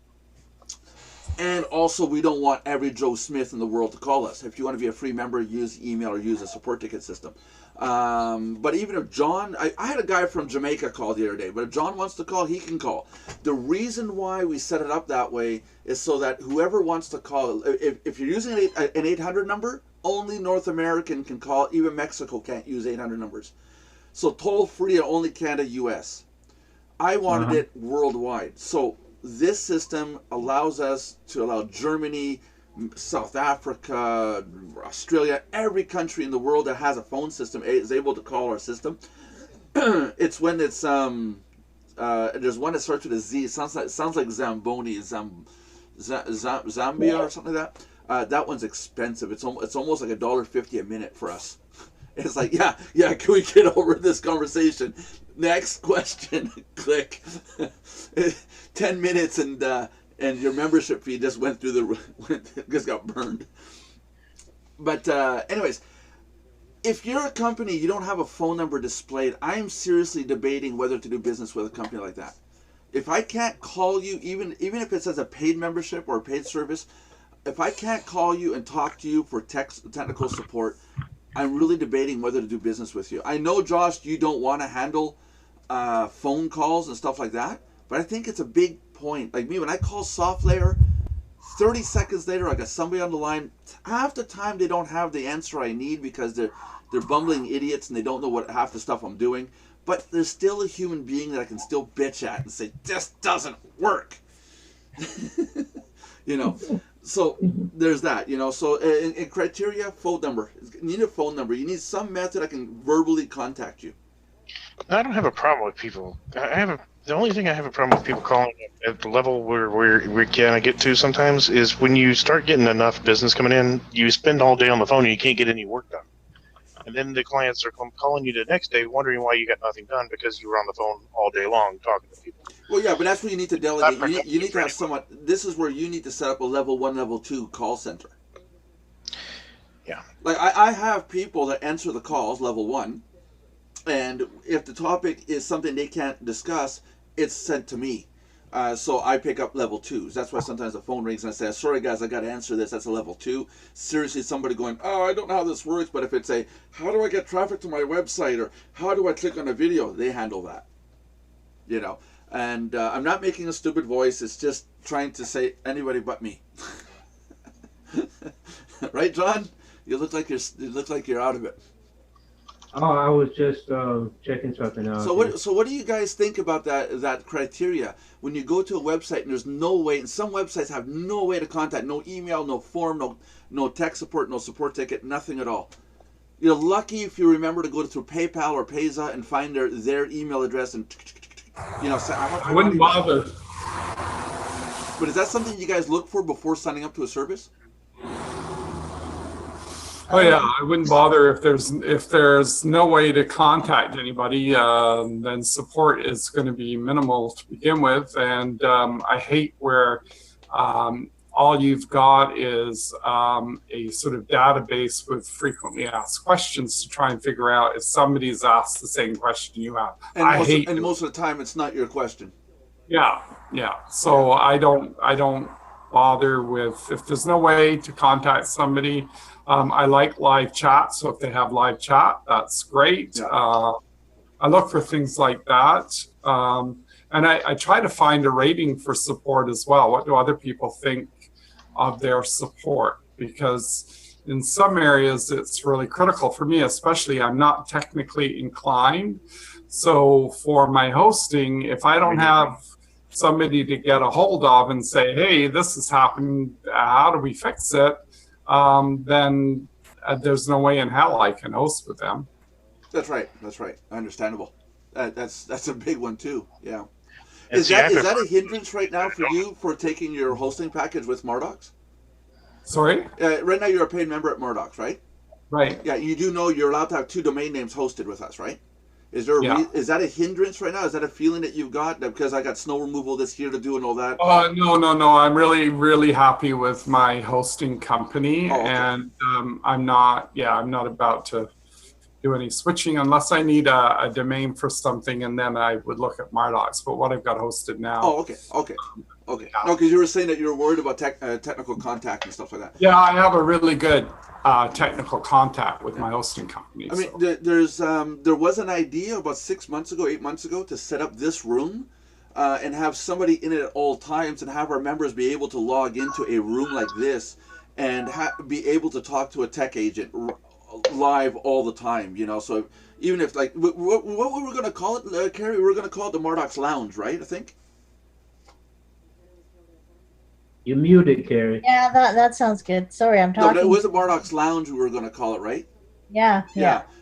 B: And also, we don't want every Joe Smith in the world to call us. If you want to be a free member, use email or use a support ticket system. But even if John, I had a guy from Jamaica call the other day, but if John wants to call, he can call. The reason why we set it up that way is so that whoever wants to call, if you're using an 800 number, only North American can call. Even Mexico can't use 800 numbers. So toll free only Canada, US. I wanted it worldwide. So this system allows us to allow Germany, South Africa, Australia, every country in the world that has a phone system is able to call our system. It's when it's there's one that starts with a Z. It sounds like Zamboni, Zambia or something like that. That one's expensive. It's almost like $1.50 a minute for us. It's like, yeah. Can we get over this conversation? Next question. Click. 10 minutes and your membership fee just went through just got burned. But anyways, if you're a company, you don't have a phone number displayed, I am seriously debating whether to do business with a company like that. If I can't call you, even if it says a paid membership or a paid service, if I can't call you and talk to you for technical support, I'm really debating whether to do business with you. I know, Josh, you don't want to handle phone calls and stuff like that, but I think it's a big point. Like me, when I call SoftLayer, 30 seconds later, I got somebody on the line. Half the time, they don't have the answer I need because they're bumbling idiots and they don't know what half the stuff I'm doing. But there's still a human being that I can still bitch at and say, this doesn't work. You know, so there's that, you know. So in criteria, phone number. You need a phone number. You need some method I can verbally contact you.
F: I don't have a problem with people. The only thing I have a problem with people calling at the level where we can get to sometimes is when you start getting enough business coming in, you spend all day on the phone and you can't get any work done. And then the clients are calling you the next day wondering why you got nothing done because you were on the phone all day long talking to people.
B: Well, yeah, but that's where you need to delegate. You need to have someone. This is where you need to set up a level 1, level 2 call center.
F: Yeah.
B: Like I have people that answer the calls, level 1, and if the topic is something they can't discuss, it's sent to me. So I pick up level 2s. That's why sometimes the phone rings and I say, sorry guys, I got to answer this. That's a level 2. Seriously, somebody going, oh, I don't know how this works, but if it's a, how do I get traffic to my website, or how do I click on a video, they handle that. You know, and I'm not making a stupid voice. It's just trying to say anybody but me. Right, John? You look like you're out of it.
D: Oh, I was just checking something out.
B: So what do you guys think about that criteria? When you go to a website and there's no way, and some websites have no way to contact, no email, no form, no tech support, no support ticket, nothing at all. You're lucky if you remember to go through PayPal or Payza and find their email address and, you know.
A: I wouldn't bother.
B: But is that something you guys look for before signing up to a service?
A: Oh yeah, I wouldn't bother if there's no way to contact anybody. Then support is going to be minimal to begin with, and I hate where all you've got is a sort of database with frequently asked questions to try and figure out if somebody's asked the same question you have.
B: And most of the time, it's not your question.
A: Yeah. So I don't bother with, if there's no way to contact somebody. I like live chat, so if they have live chat, that's great. Yeah. I look for things like that. And I try to find a rating for support as well. What do other people think of their support? Because in some areas, it's really critical for me, especially I'm not technically inclined. So for my hosting, if I don't have somebody to get a hold of and say, hey, this has happened, how do we fix it? Then there's no way in hell I can host with them.
B: That's right. Understandable. That's a big one too. Yeah. Is that a hindrance right now for you for taking your hosting package with Mardox?
A: Sorry?
B: Right now you're a paid member at Mardox, right?
A: Right.
B: Yeah, you do know you're allowed to have 2 domain names hosted with us, right? Is there is that a hindrance right now? Is that a feeling that you've got because I got snow removal this year to do and all that?
A: No. I'm really happy with my hosting company, and I'm not about to do any switching unless I need a domain for something, and then I would look at Mardox. But what I've got hosted now.
B: Oh, okay. Yeah. No, because you were saying that you were worried about technical contact and stuff like that.
A: Yeah, I have a really good technical contact with my hosting company.
B: I mean, there was an idea about 8 months ago, to set up this room and have somebody in it at all times, and have our members be able to log into a room like this and be able to talk to a tech agent live all the time. You know, so even if like what we were going to call it, Carrie, we were going to call it the Mardox Lounge, right? I think.
D: You're muted, Carrie.
C: Yeah, that sounds good. Sorry, I'm talking.
B: No, it was the Mardox Lounge we were going to call it, right?
C: Yeah.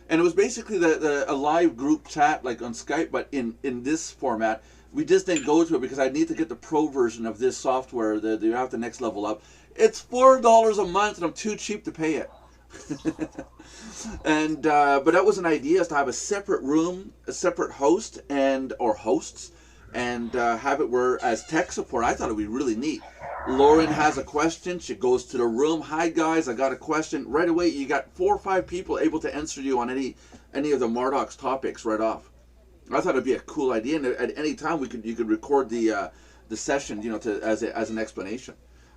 B: And it was basically a live group chat like on Skype, but in this format. We just didn't go to it because I need to get the pro version of this software that you have to next level up. It's $4 a month, and I'm too cheap to pay it. And but that was an idea, is to have a separate room, a separate host or hosts, and have it where as tech support. I thought it would be really neat. Lauren has a question. She goes to the room. Hi guys, I got a question. Right away, you got 4 or 5 people able to answer you on any of the Mardox topics right off. I thought it'd be a cool idea, and at any time you could record the session, as an explanation.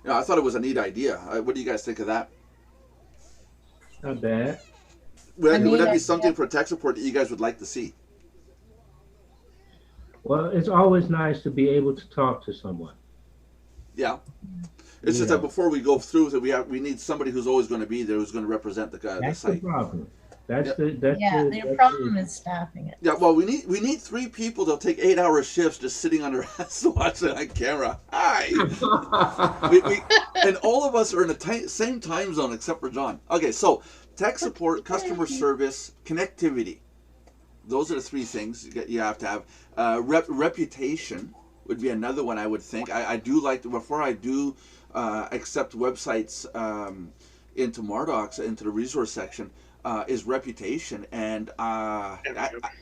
B: I thought it was a neat idea. What do you guys think of that?
D: Not bad.
B: Would that be something for tech support that you guys would like to see?
D: Well, it's always nice to be able to talk to someone.
B: Yeah. It's just that before we go through it, we need somebody who's always going to be there, who's going to represent the site.
D: That's the problem. That's
C: the problem is staffing it.
B: Yeah, well, we need 3 people that'll take 8-hour shifts just sitting on their ass watching on camera. Hi. And all of us are in the same time zone except for John. Okay, so tech support, customer service, connectivity. Those are the 3 things you have to have. Reputation would be another one I would think. I do like before I do accept websites into Mardox, into the resource section. Is reputation, and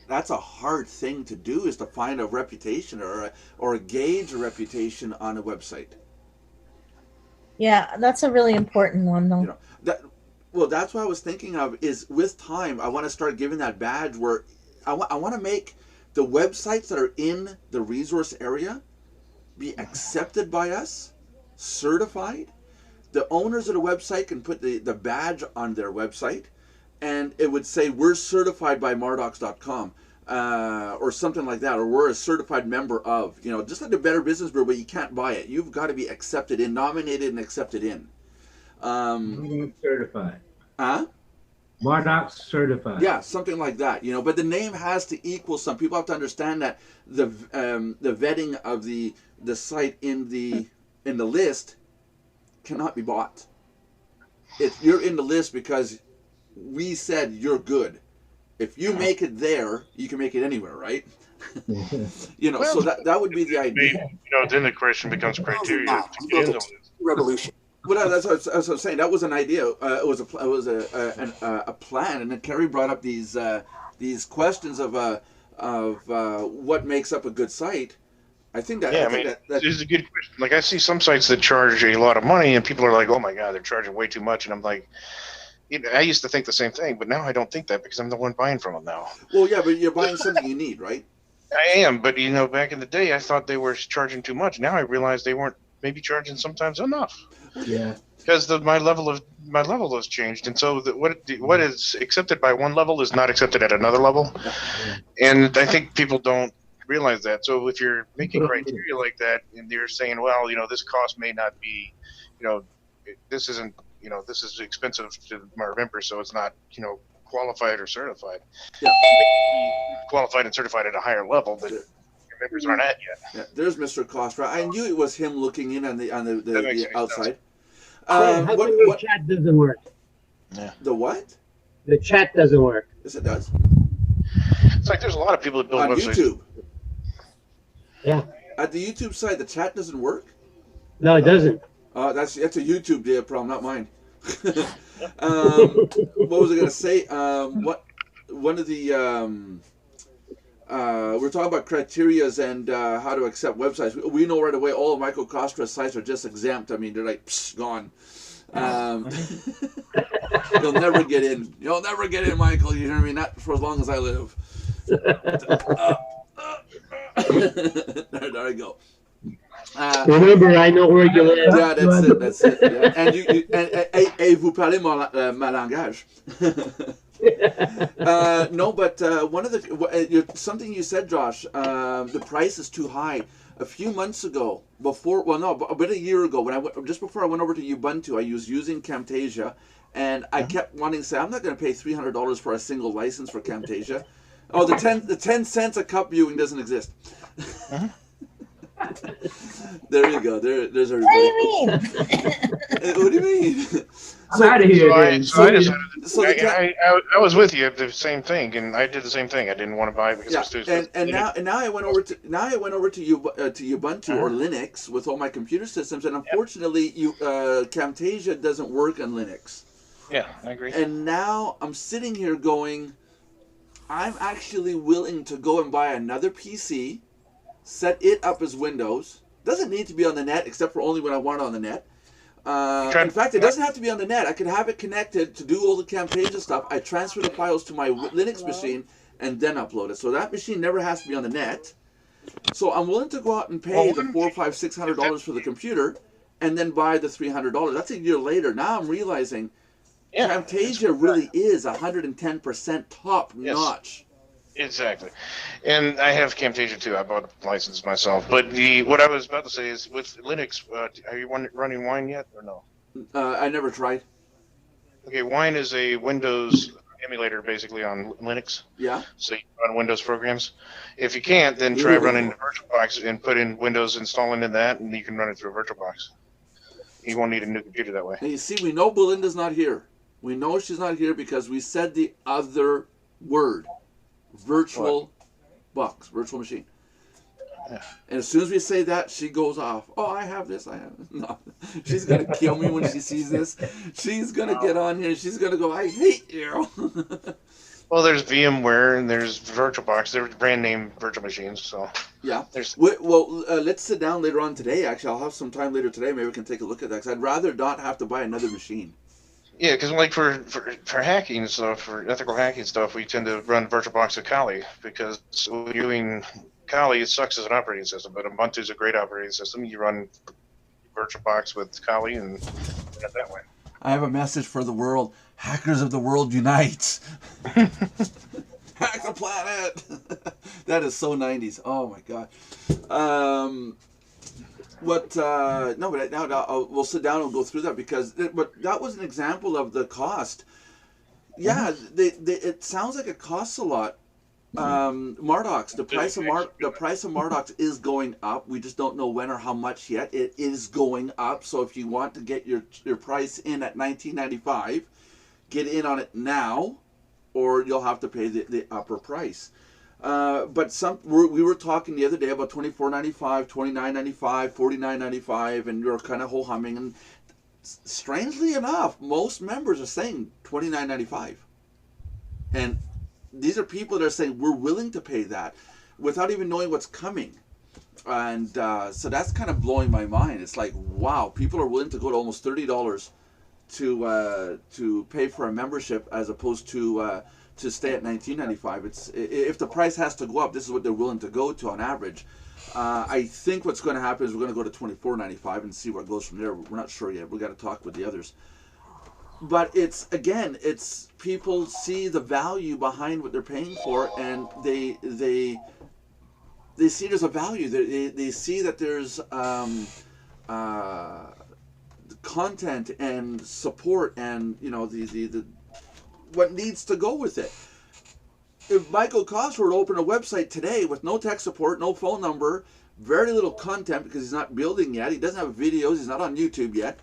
B: that's a hard thing to do, is to find a reputation or gauge a reputation on a website.
C: Yeah, that's a really important one, though.
B: That's what I was thinking of, is with time I want to start giving that badge where I want to make the websites that are in the resource area be accepted by us, certified. The owners of the website can put the badge on their website, and it would say, we're certified by Mardox.com, or something like that, or we're a certified member of, just like the Better Business Bureau, but you can't buy it. You've got to be accepted in, nominated and accepted in.
D: Certified.
B: Huh?
D: Mardox certified.
B: Yeah, something like that, but the name has to equal some. People have to understand that the vetting of the site in the list cannot be bought. You're in the list because we said you're good. If you make it there, you can make it anywhere, right? So that would be the idea.
F: Then the question becomes criteria to get into this.
G: Revolution.
B: Well, that's what I was saying. That was an idea. It was a plan, and then Kerry brought up these questions of what makes up a good site. I think that
F: that is a good question. Like, I see some sites that charge a lot of money, and people are like, "Oh my God, they're charging way too much," and I'm like, I used to think the same thing, but now I don't think that because I'm the one buying from them now.
B: Well, yeah, but you're buying something you need, right?
F: I am, but back in the day, I thought they were charging too much. Now I realize they weren't maybe charging sometimes enough.
D: Yeah.
F: Because my level has changed, and so what is accepted by one level is not accepted at another level, and I think people don't realize that. So if you're making criteria like that, and you're saying, well, this cost may not be, this isn't. This is expensive to my members, so it's not, qualified or certified.
B: Yeah.
F: Qualified and certified at a higher level, but your members aren't at yet.
B: Yeah, there's Mr. Costra. I knew it was him looking in on the outside.
H: How come your chat doesn't work?
F: Yeah.
B: The what?
H: The chat doesn't work.
B: Yes, it does.
F: It's like there's a lot of people that build
B: On
F: websites.
B: YouTube.
H: Yeah.
B: At the YouTube side, the chat doesn't work?
H: No, it doesn't.
B: That's a YouTube problem, not mine. What was I going to say? One of the we're talking about criterias and how to accept websites. We know right away all of Michael Costra's sites are just exempt. I mean, they're like gone. You'll never get in. You'll never get in, Michael. You hear me? Not for as long as I live. There I go.
H: Remember, I know where you live.
B: Yeah, that's it. Yeah. And vous parlez ma langage. No, but one of the something you said, Josh, the price is too high. A few months ago, about a year ago, just before I went over to Ubuntu, I was using Camtasia, and I kept wanting to say, I'm not going to pay $300 for a single license for Camtasia. Oh, the 10 cents a cup viewing doesn't exist. There you go. There's everybody.
C: What do you mean?
B: What do you mean?
D: I'm out of here.
F: I was with you at the same thing, and I did the same thing. I didn't want to buy it because it was too expensive.
B: And now I went over to Ubuntu or Linux with all my computer systems, and unfortunately, Camtasia doesn't work on Linux.
F: Yeah, I agree.
B: And now I'm sitting here going, I'm actually willing to go and buy another PC set it up as Windows. Doesn't need to be on the net, except for only when I want it on the net. In fact, it doesn't have to be on the net. I can have it connected to do all the Camtasia stuff. I transfer the files to my Linux machine and then upload it. So that machine never has to be on the net. So I'm willing to go out and pay the $400, $500, $600 for the computer, and then buy the $300. That's a year later. Now I'm realizing Camtasia really is 110% top notch.
F: Exactly, and I have Camtasia too. I bought a license myself. But what I was about to say is, with Linux, are you running Wine yet or no?
B: I never tried.
F: Okay, Wine is a Windows emulator basically on Linux.
B: Yeah.
F: So you run Windows programs. If you can't, then try running the VirtualBox and put in Windows installing in that, and you can run it through a VirtualBox. You won't need a new computer that way.
B: And you see, we know Belinda's not here. We know she's not here because we said the other word. Virtual box, virtual machine.
F: Yeah.
B: And as soon as we say that, she goes off. Oh, I have this, I have this. No. She's going to kill me when she sees this. She's going to get on here and she's going to go, I hate you.
F: Well, there's VMware and there's VirtualBox. They're brand name virtual machines. So
B: yeah.
F: There's...
B: Well, let's sit down later on today. Actually, I'll have some time later today. Maybe we can take a look at that. Because I'd rather not have to buy another machine.
F: Yeah, because like for hacking stuff, for ethical hacking stuff, we tend to run VirtualBox with Kali, because when you're doing Kali, it sucks as an operating system, but Ubuntu is a great operating system. You run VirtualBox with Kali and run it that way.
B: I have a message for the world. Hackers of the world, unite! Hack the planet! That is so 90s. Oh my god. We'll sit down and go through that, because that was an example of the cost. Yeah, it sounds like it costs a lot. Mardox, the price of Mardox is going up. We just don't know when or how much yet. It is going up. So if you want to get your price in at $19.95, get in on it now, or you'll have to pay the upper price. But we were talking the other day about $24.95, $29.95, $49.95, and you're kind of ho-humming. And strangely enough, most members are saying $29.95. And these are people that are saying, we're willing to pay that without even knowing what's coming. And so that's kind of blowing my mind. It's like, wow, people are willing to go to almost $30 to pay for a membership, as opposed to stay at $19.95. If the price has to go up, this is what they're willing to go to on average. I think what's going to happen is we're going to go to $24.95 and see where it goes from there. We're not sure yet. We got to talk with the others. But it's people see the value behind what they're paying for, and they see there's a value. They see that there's content and support, and the what needs to go with it. If Michael Cosworth opened a website today with no tech support, no phone number, very little content because he's not building yet, he doesn't have videos, he's not on YouTube yet,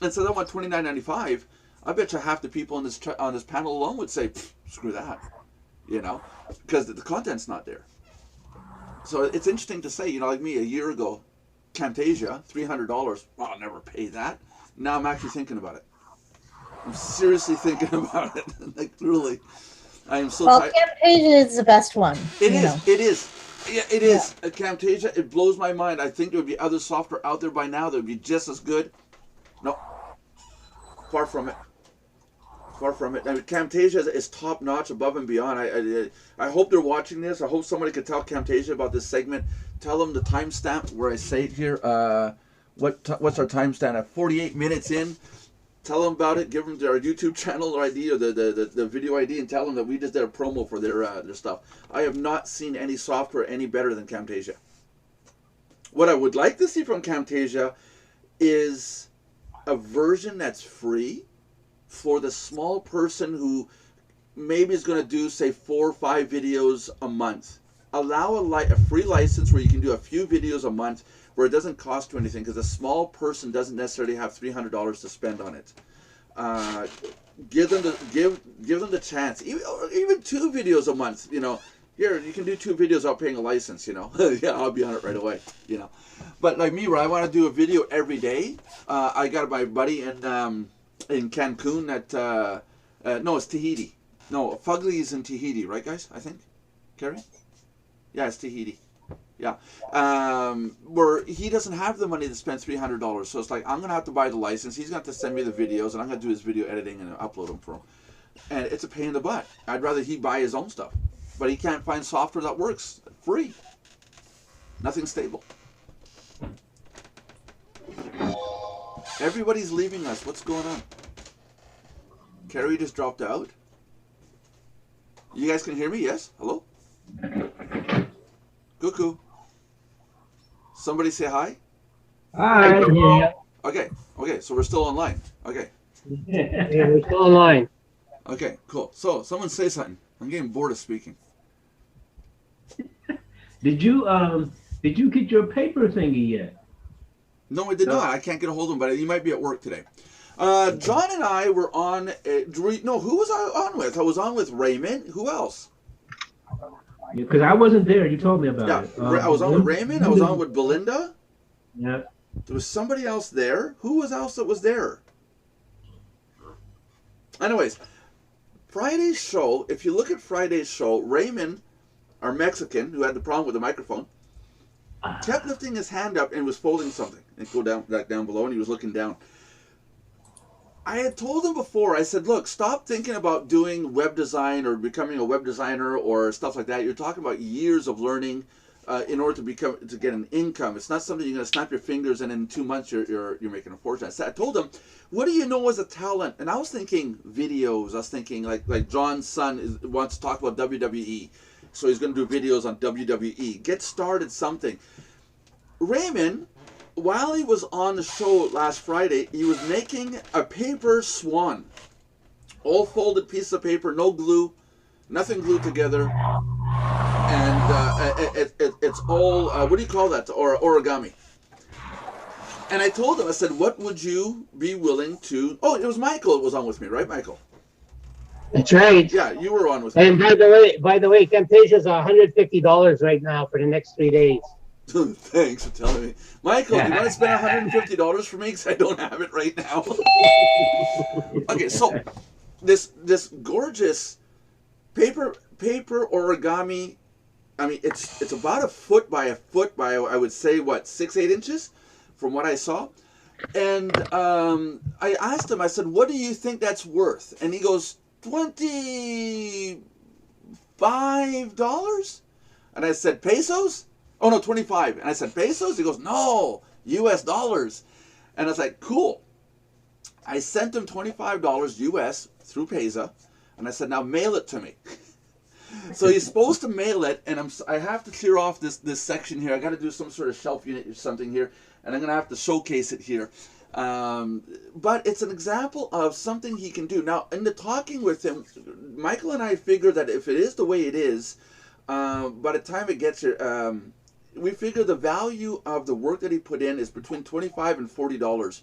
B: and so I want $29.95, I bet you half the people on this panel alone would say, screw that, because the content's not there. So it's interesting to say, like me, a year ago, Camtasia, $300, well, I'll never pay that. Now I'm actually thinking about it. I'm seriously thinking about it. Like, really. I am so tired.
C: Camtasia is the best one.
B: It is. Yeah, it is. Camtasia, it blows my mind. I think there would be other software out there by now that would be just as good. No. Far from it. Far from it. I mean, Camtasia is top notch, above and beyond. I hope they're watching this. I hope somebody could tell Camtasia about this segment. Tell them the timestamp where I say it here. What's our timestamp at? 48 minutes in. Tell them about it. Give them their YouTube channel ID or the video ID, and tell them that we just did a promo for their stuff. I have not seen any software any better than Camtasia. What I would like to see from Camtasia is a version that's free for the small person who maybe is going to do, say, 4 or 5 videos a month. Allow a free license where you can do a few videos a month, where it doesn't cost you anything, because a small person doesn't necessarily have $300 to spend on it. Give them the chance, even 2 videos a month. Here, you can do 2 videos without paying a license. Yeah, I'll be on it right away. But like me, where I want to do a video every day, I got my buddy in Cancun no, it's Tahiti. No, Fugly's in Tahiti, right, guys? I think, Carrie? Yeah, it's Tahiti. Yeah. Where he doesn't have the money to spend $300. So it's like, I'm going to have to buy the license. He's going to have to send me the videos, and I'm going to do his video editing and upload them for him. And it's a pain in the butt. I'd rather he buy his own stuff. But he can't find software that works free. Nothing stable. Everybody's leaving us. What's going on? Carrie just dropped out. You guys can hear me? Yes? Hello? Cuckoo. Somebody say hi?
H: Hi. Yeah.
B: Okay. Okay, so we're still online. Okay.
H: Yeah, we're still online.
B: Okay, cool. So, someone say something. I'm getting bored of speaking.
D: Did you get your paper thingy yet?
B: No, I did not. I can't get a hold of him, but he might be at work today. John and I were on... no, who was I on with? I was on with Raymond. Who else?
D: Because I wasn't there. You told me about
B: Yeah,
D: it.
B: I was on with Raymond. I was on with Belinda.
D: Yeah.
B: There was somebody else there. Who was else that was there? Anyways, Friday's show, if you look at Friday's show, Raymond, our Mexican, who had the problem with the microphone, kept lifting his hand up and was folding something. And go down back down below, and he was looking down. I had told him before, I said, look, stop thinking about doing web design or becoming a web designer or stuff like that. You're talking about years of learning in order to get an income. It's not something you're going to snap your fingers and in 2 months you're making a fortune. I told him, what do you know as a talent? And I was thinking videos. I was thinking like John's son wants to talk about WWE. So he's going to do videos on WWE. Get started something. Raymond, while he was on the show last Friday, he was making a paper swan. All folded pieces of paper, no glue, nothing glued together. And it's all, what do you call that? Or origami. And I told him, I said, what would you be willing to... Oh, it was Michael that was on with me, right, Michael?
H: That's right.
B: Yeah, you were on with me.
H: And by the way, Temptation's $150 right now for the next 3 days.
B: Thanks for telling me. Michael, do you want to spend $150 for me? Because I don't have it right now. Okay, so this gorgeous paper origami, I mean, it's about a foot by I would say, what, 6-8 inches from what I saw. And I asked him, I said, what do you think that's worth? And he goes, $25. And I said, pesos? Oh, no, 25. And I said, pesos? He goes, no, US dollars. And I was like, cool. I sent him $25 US through Payza. And I said, now mail it to me. So he's supposed to mail it. And I have to clear off this section here. I got to do some sort of shelf unit or something here. And I'm going to have to showcase it here. But it's an example of something he can do. Now, in the talking with him, Michael and I figured that if it is the way it is, by the time it gets here, we figure the value of the work that he put in is between $25 and $40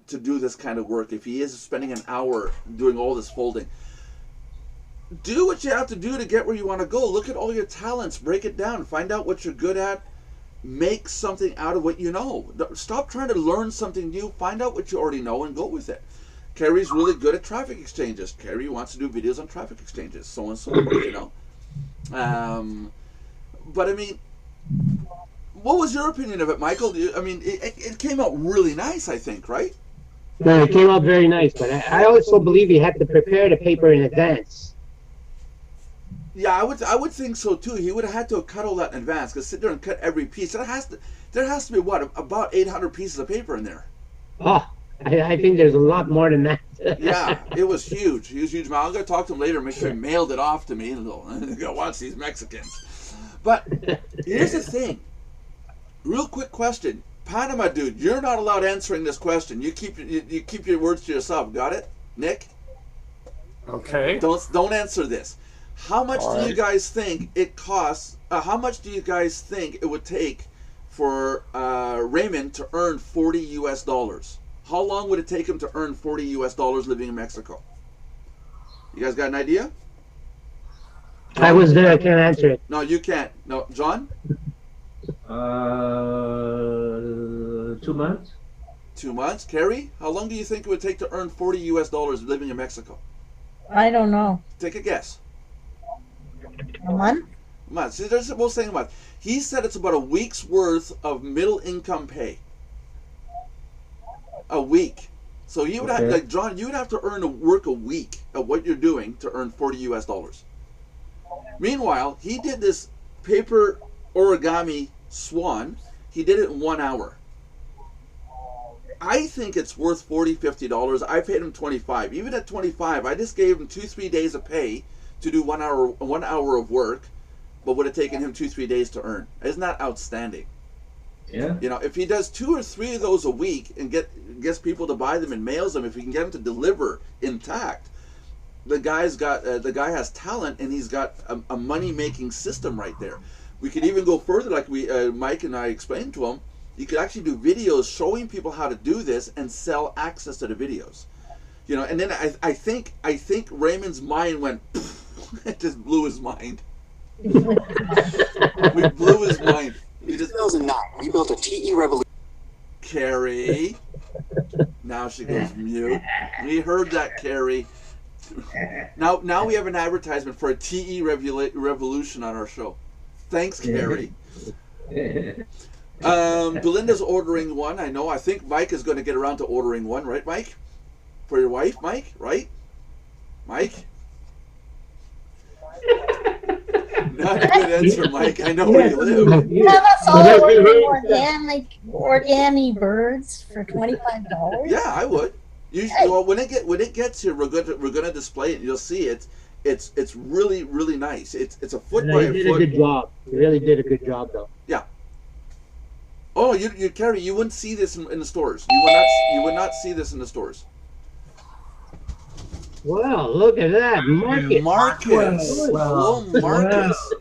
B: to do this kind of work. If he is spending an hour doing all this folding, do what you have to do to get where you want to go. Look at all your talents, break it down, find out what you're good at, make something out of what you know. Stop trying to learn something new. Find out what you already know and go with it. Carrie's really good at traffic exchanges. Carrie wants to do videos on traffic exchanges, so on and so forth, you know. But I mean, what was your opinion of it, Michael? I mean, it came out really nice, I think, right?
H: No, it came out very nice, but I also believe you have to prepare the paper in advance.
B: Yeah, I would think so too. He would have had to cut all that in advance, because sit there and cut every piece. There has to be what, about 800 pieces of paper in there.
H: Oh, I think there's a lot more than that.
B: Yeah, it was huge. He was huge. I'm going to talk to him later, make sure he mailed it off to me, and go watch these Mexicans. But here's the thing. Real quick question. Panama dude, you're not allowed answering this question. You keep your words to yourself. Got it? Nick?
A: Okay.
B: Don't answer this. How much do you guys think it costs? How much do you guys think it would take for Raymond to earn $40 US? How long would it take him to earn $40 US living in Mexico? You guys got an idea? John?
H: I was there. I can't answer it.
B: No, you can't. No, John?
D: 2 months.
B: 2 months. Carrie, how long do you think it would take to earn $40 US living in Mexico?
C: I don't know.
B: Take a guess.
C: A month?
B: months. See, they're supposed to say a month. He said it's about a week's worth of middle income pay. A week. So you would have, like John, you would have to work a week at what you're doing to earn $40 US. Meanwhile, he did this paper origami swan. He did it in 1 hour. I think it's worth $40, $50. I paid him $25. Even at $25, I just gave him 2-3 days of pay to do 1 hour of work, but would have taken him 2-3 days to earn. Isn't that outstanding?
D: Yeah.
B: You know, if he does 2 or 3 of those a week and gets people to buy them and mails them, if he can get them to deliver intact, the guy has talent, and he's got a money making system right there. We could even go further, like Mike and I explained to him. You could actually do videos showing people how to do this and sell access to the videos. You know, and then I think Raymond's mind went, it just blew his mind. We blew his mind.
G: In 2009, we built a TE revolution.
B: Carrie. Now she goes mute. We heard that, Carrie. Now we have an advertisement for a TE revolution on our show. Thanks, Carrie. Belinda's ordering one. I know. I think Mike is going to get around to ordering one, right, Mike? For your wife, Mike? Right? Mike? Not a good answer, Mike. I know where you live.
C: Yeah, that's all organic birds for $25.
B: Yeah, I would. Well, when it gets here, we're gonna display it, and you'll see it. It's really, really nice. It's a foot by a foot.
H: He did a good job. He really did a good job, though.
B: Yeah. Oh, you Carrie, you wouldn't see this in the stores. You would not see this in the stores.
H: Well, look at that, Marcus.
B: Marcus. Hello, Marcus.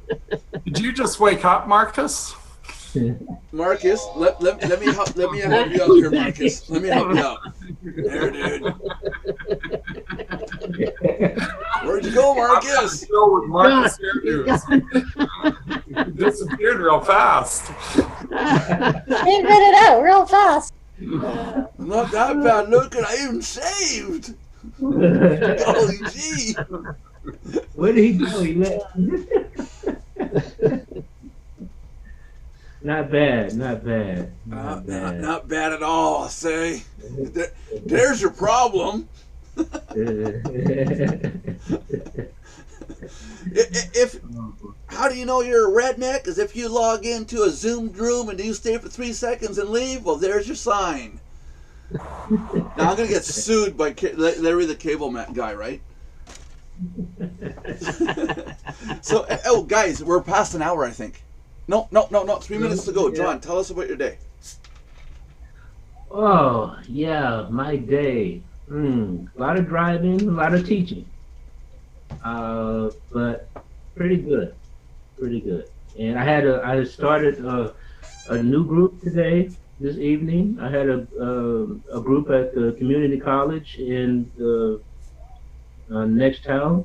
A: Did you just wake up, Marcus?
B: Marcus, let me help you out here, Marcus. Let me help you out. There, dude. Where'd you go, Marcus?
A: Go with Marcus He disappeared real fast.
C: Figured it out real fast.
B: Not that bad. Look, I even saved. Golly gee.
D: What did he do? He left. Not bad. Not
B: bad at all, I say. There's your problem. How do you know you're a redneck? Is if you log into a Zoom room and you stay for 3 seconds and leave, well, there's your sign. Now I'm gonna get sued by Larry the Cable Man guy, right? So, oh guys, we're past an hour, I think. No, 3 minutes to go. John, tell us about your day.
D: Oh yeah, my day. A lot of driving, a lot of teaching. But pretty good. And I started a new group today. This evening, I had a group at the community college in the next town,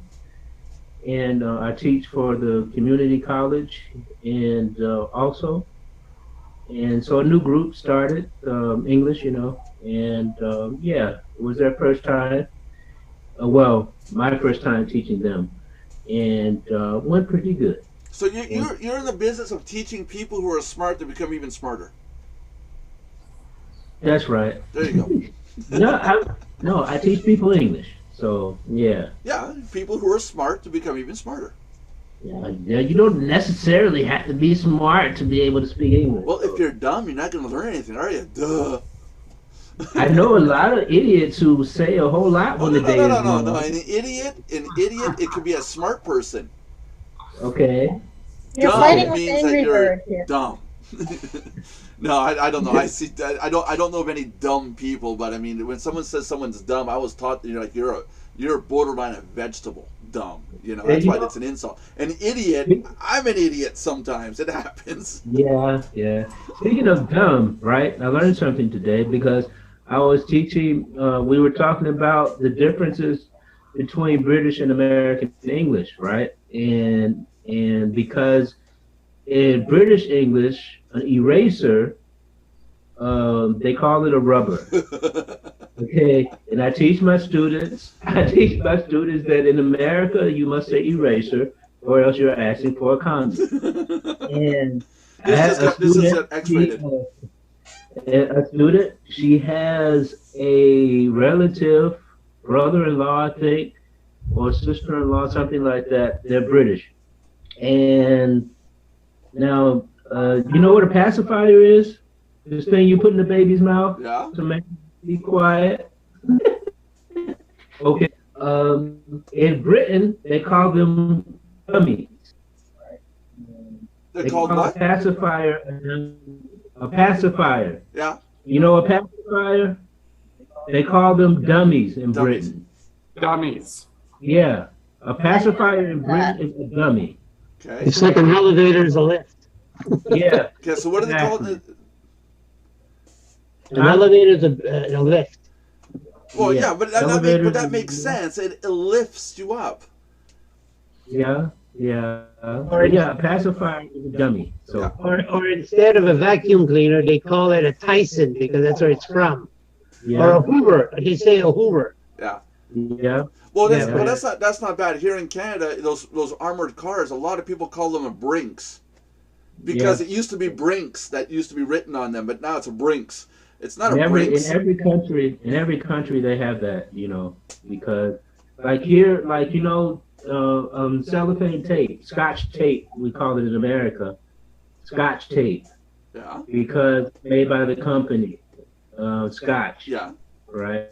D: and I teach for the community college, and also, and so a new group started, English, and yeah, it was their first time. Well, my first time teaching them, and went pretty good.
B: So you're in the business of teaching people who are smart to become even smarter.
D: That's right.
B: There you
D: go. No, I teach people English. So yeah.
B: Yeah, people who are smart to become even smarter.
D: Yeah, you don't necessarily have to be smart to be able to speak English.
B: Well, if you're dumb, you're not going to learn anything, are you? Duh.
D: I know a lot of idiots who say a whole lot when the day is long.
B: No. An idiot, it could be a smart person.
D: Okay.
C: You're
B: dumb
C: fighting with
B: means
C: Angry
B: that you're
C: Bird here.
B: dumb. No, I don't know. I don't know of any dumb people, but I mean, when someone says someone's dumb, I was taught you're borderline a vegetable. Dumb. That's why it's an insult. An idiot. I'm an idiot sometimes. It happens.
D: Yeah. Speaking of dumb, right? I learned something today because I was teaching. We were talking about the differences between British and American English, right? And because in British English, an eraser, they call it a rubber. Okay, and I teach my students that in America you must say eraser, or else you're asking for a condom. And I had
B: This is X-rated.
D: a student, she has a relative, brother-in-law, I think, or sister-in-law, something like that. They're British. And now, you know what a pacifier is? This thing you put in the baby's mouth to make it be quiet. Okay. In Britain, they call them dummies.
B: They're called what?
D: A pacifier. A pacifier.
B: Yeah.
D: You know a pacifier? They call them dummies in Britain.
A: Dummies.
D: Yeah. A pacifier in Britain is a dummy.
B: Okay.
H: It's like an elevator is a lift.
D: Yeah.
B: Okay, so what are they called?
H: An elevator is a lift.
B: Well, yeah, but that makes sense. It lifts you up.
D: Yeah. A pacifier is a dummy. So.
H: Or instead of a vacuum cleaner, they call it a Tyson because that's where it's from.
D: Yeah.
H: Or a Hoover. They say a Hoover.
B: Yeah.
D: Yeah.
B: Well, that's not bad. Here in Canada, those armored cars, a lot of people call them a Brinks because it used to be Brinks that used to be written on them, but now it's a Brinks. It's not a Brinks.
D: In every country they have that, because like here, cellophane tape, Scotch tape, we call it in America, Scotch tape.
B: Yeah.
D: Because made by the company, Scotch.
B: Yeah.
D: Right.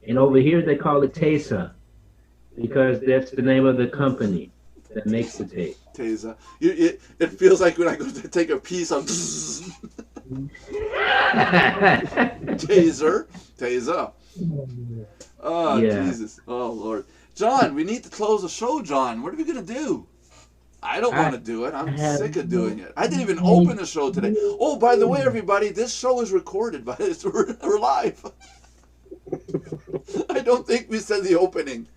D: And over here they call it Tesa, because that's the name of the company that makes the tape.
B: Tesa. It feels like when I go to take a piece of Tesa. Oh, yeah. Jesus. Oh, Lord. John, we need to close the show, John. What are we going to do? I don't want to do it. I'm sick of doing it. I didn't even open the show today. Oh, by the way, everybody, this show is recorded. We're live. I don't think we said the opening.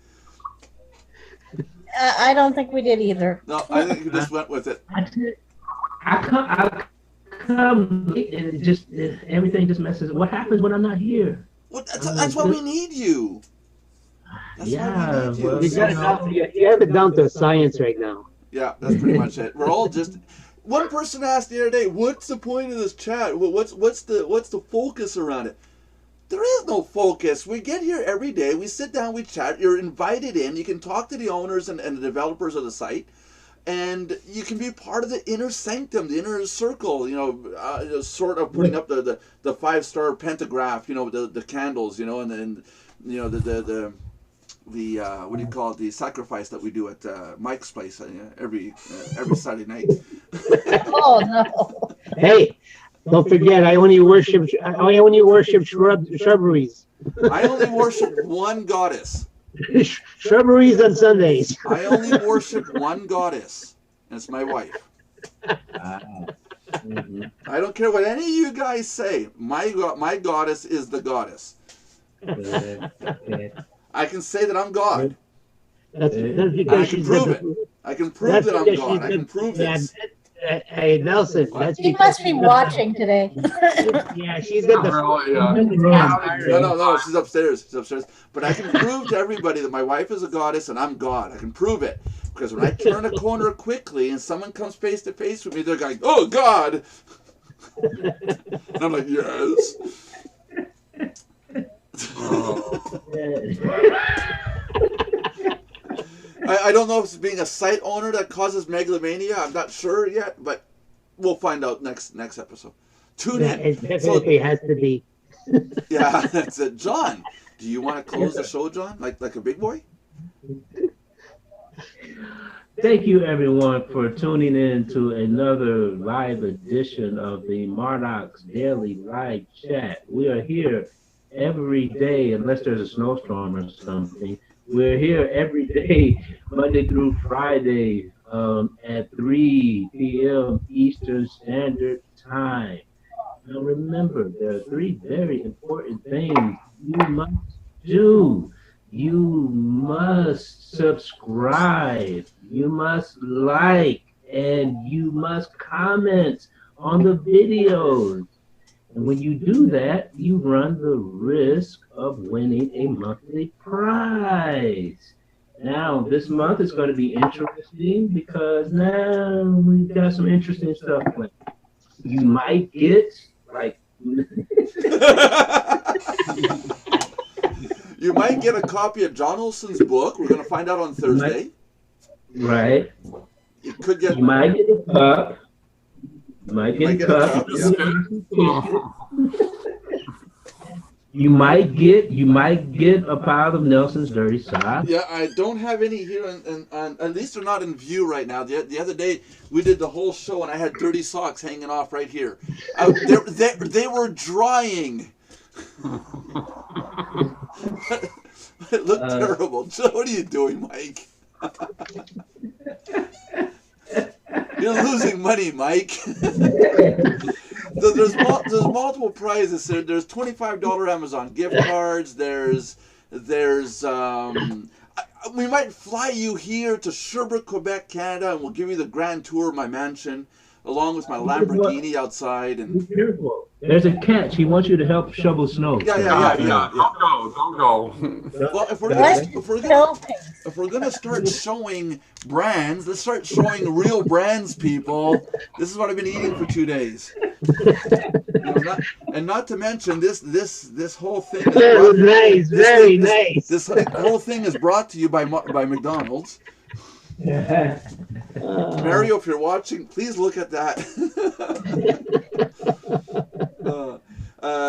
C: I don't think we did either.
B: No, I think we just went with it.
D: I come and it just everything just messes. What happens when I'm not here?
B: Well, that's why we need you. That's why we need you.
H: You have it down to science right now.
B: Yeah, that's pretty much it. We're all just. One person asked the other day, "What's the point of this chat? What's the focus around it?" There is no focus. We get here every day. We sit down. We chat. You're invited in. You can talk to the owners and the developers of the site, and you can be part of the inner sanctum, the inner circle. Sort of putting up the 5-star pentagraph. The candles. And then the what do you call it? The sacrifice that we do at Mike's place every Saturday night.
C: Oh no!
H: Hey, don't forget, I only worship shrubberies.
B: I only worship one goddess.
H: Shrubberies on Sundays.
B: I only worship one goddess, and it's my wife. I don't care what any of you guys say. My goddess is the goddess. I can say that I'm God.
H: That's because
B: I can prove it. I can prove that I'm God. I can prove this.
H: Hey, Nelson.
C: She must be watching today.
H: Yeah, she's got the.
B: No, she's upstairs. But I can prove to everybody that my wife is a goddess and I'm God. I can prove it. Because when I turn a corner quickly and someone comes face to face with me, they're going, "Oh, God!" And I'm like, "Yes." I don't know if it's being a site owner that causes megalomania. I'm not sure yet, but we'll find out next episode. Tune in.
H: It definitely has to be.
B: Yeah, that's it. John, do you want to close the show, John? Like a big boy?
D: Thank you, everyone, for tuning in to another live edition of the Mardox Daily Live Chat. We are here every day, unless there's a snowstorm or something. We're here every day, Monday through Friday, at 3 p.m. Eastern Standard Time. Now remember, there are 3 very important things you must do. You must subscribe, you must like, and you must comment on the videos. And when you do that, you run the risk of winning a monthly prize. Now, this month is going to be interesting because now we've got some interesting stuff planned. You might get, like,
B: You might get a copy of John Olson's book. We're going to find out on Thursday.
D: right?
B: You could get.
D: You might get a cup. You might get a cup. You might get a pile of Nelson's dirty socks.
B: Yeah, I don't have any here, and at least they're not in view right now. The other day we did the whole show, and I had dirty socks hanging off right here. They were drying. It looked terrible. So what are you doing, Mike? You're losing money, Mike. There's multiple prizes. There's $25 Amazon gift cards. There's we might fly you here to Sherbrooke, Quebec, Canada, and we'll give you the grand tour of my mansion, along with my Lamborghini outside. And
D: be careful. There's a catch. He wants you to help shovel snow.
B: Yeah.
A: Don't go.
B: Well, if we're gonna start showing brands, let's start showing real brands, people. This is what I've been eating for 2 days. Not to mention this whole thing.
H: Nice, very nice.
B: This whole thing is brought to you by McDonald's. Mario, if you're watching, please look at that.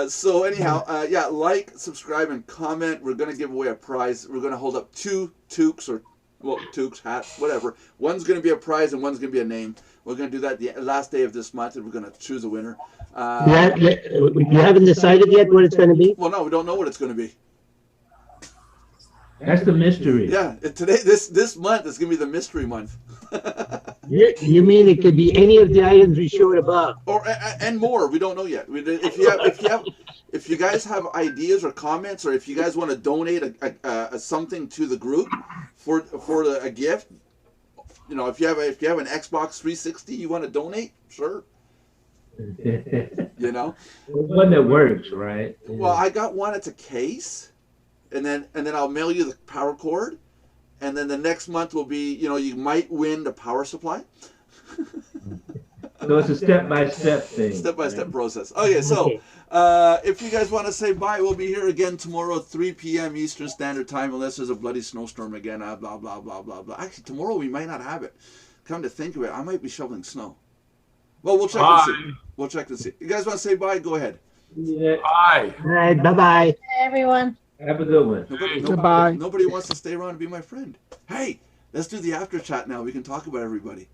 B: So anyhow, like, subscribe, and comment. We're going to give away a prize. We're going to hold up 2 toques, toques, hats, whatever. One's going to be a prize and one's going to be a name. We're going to do that the last day of this month, and we're going to choose a winner.
H: You haven't decided yet what it's going to be?
B: Well, no, we don't know what it's going to be.
D: That's the mystery.
B: Yeah, this month is going to be the mystery month.
H: You mean it could be any of the items we showed above,
B: and more? We don't know yet. If you guys have ideas or comments, or if you guys want to donate a something to the group for a gift, if you have an Xbox 360 you want to donate, sure.
D: One that works, right?
B: Well, I got one. It's a case. And then I'll mail you the power cord, and then the next month will be, you might win the power supply.
D: So it's a step-by-step thing.
B: Step-by-step process. Okay, so if you guys want to say bye, we'll be here again tomorrow at 3 p.m. Eastern Standard Time, unless there's a bloody snowstorm again. Blah, blah, blah, blah, blah. Actually, tomorrow we might not have it. Come to think of it, I might be shoveling snow. Well, we'll check and see. We'll check and see. You guys want to say bye? Go ahead.
D: Yeah.
A: Bye.
H: All right, bye-bye.
C: Hey, everyone.
D: Have a good one.
I: Goodbye.
B: Nobody wants to stay around and be my friend. Hey, let's do the after chat now. We can talk about everybody.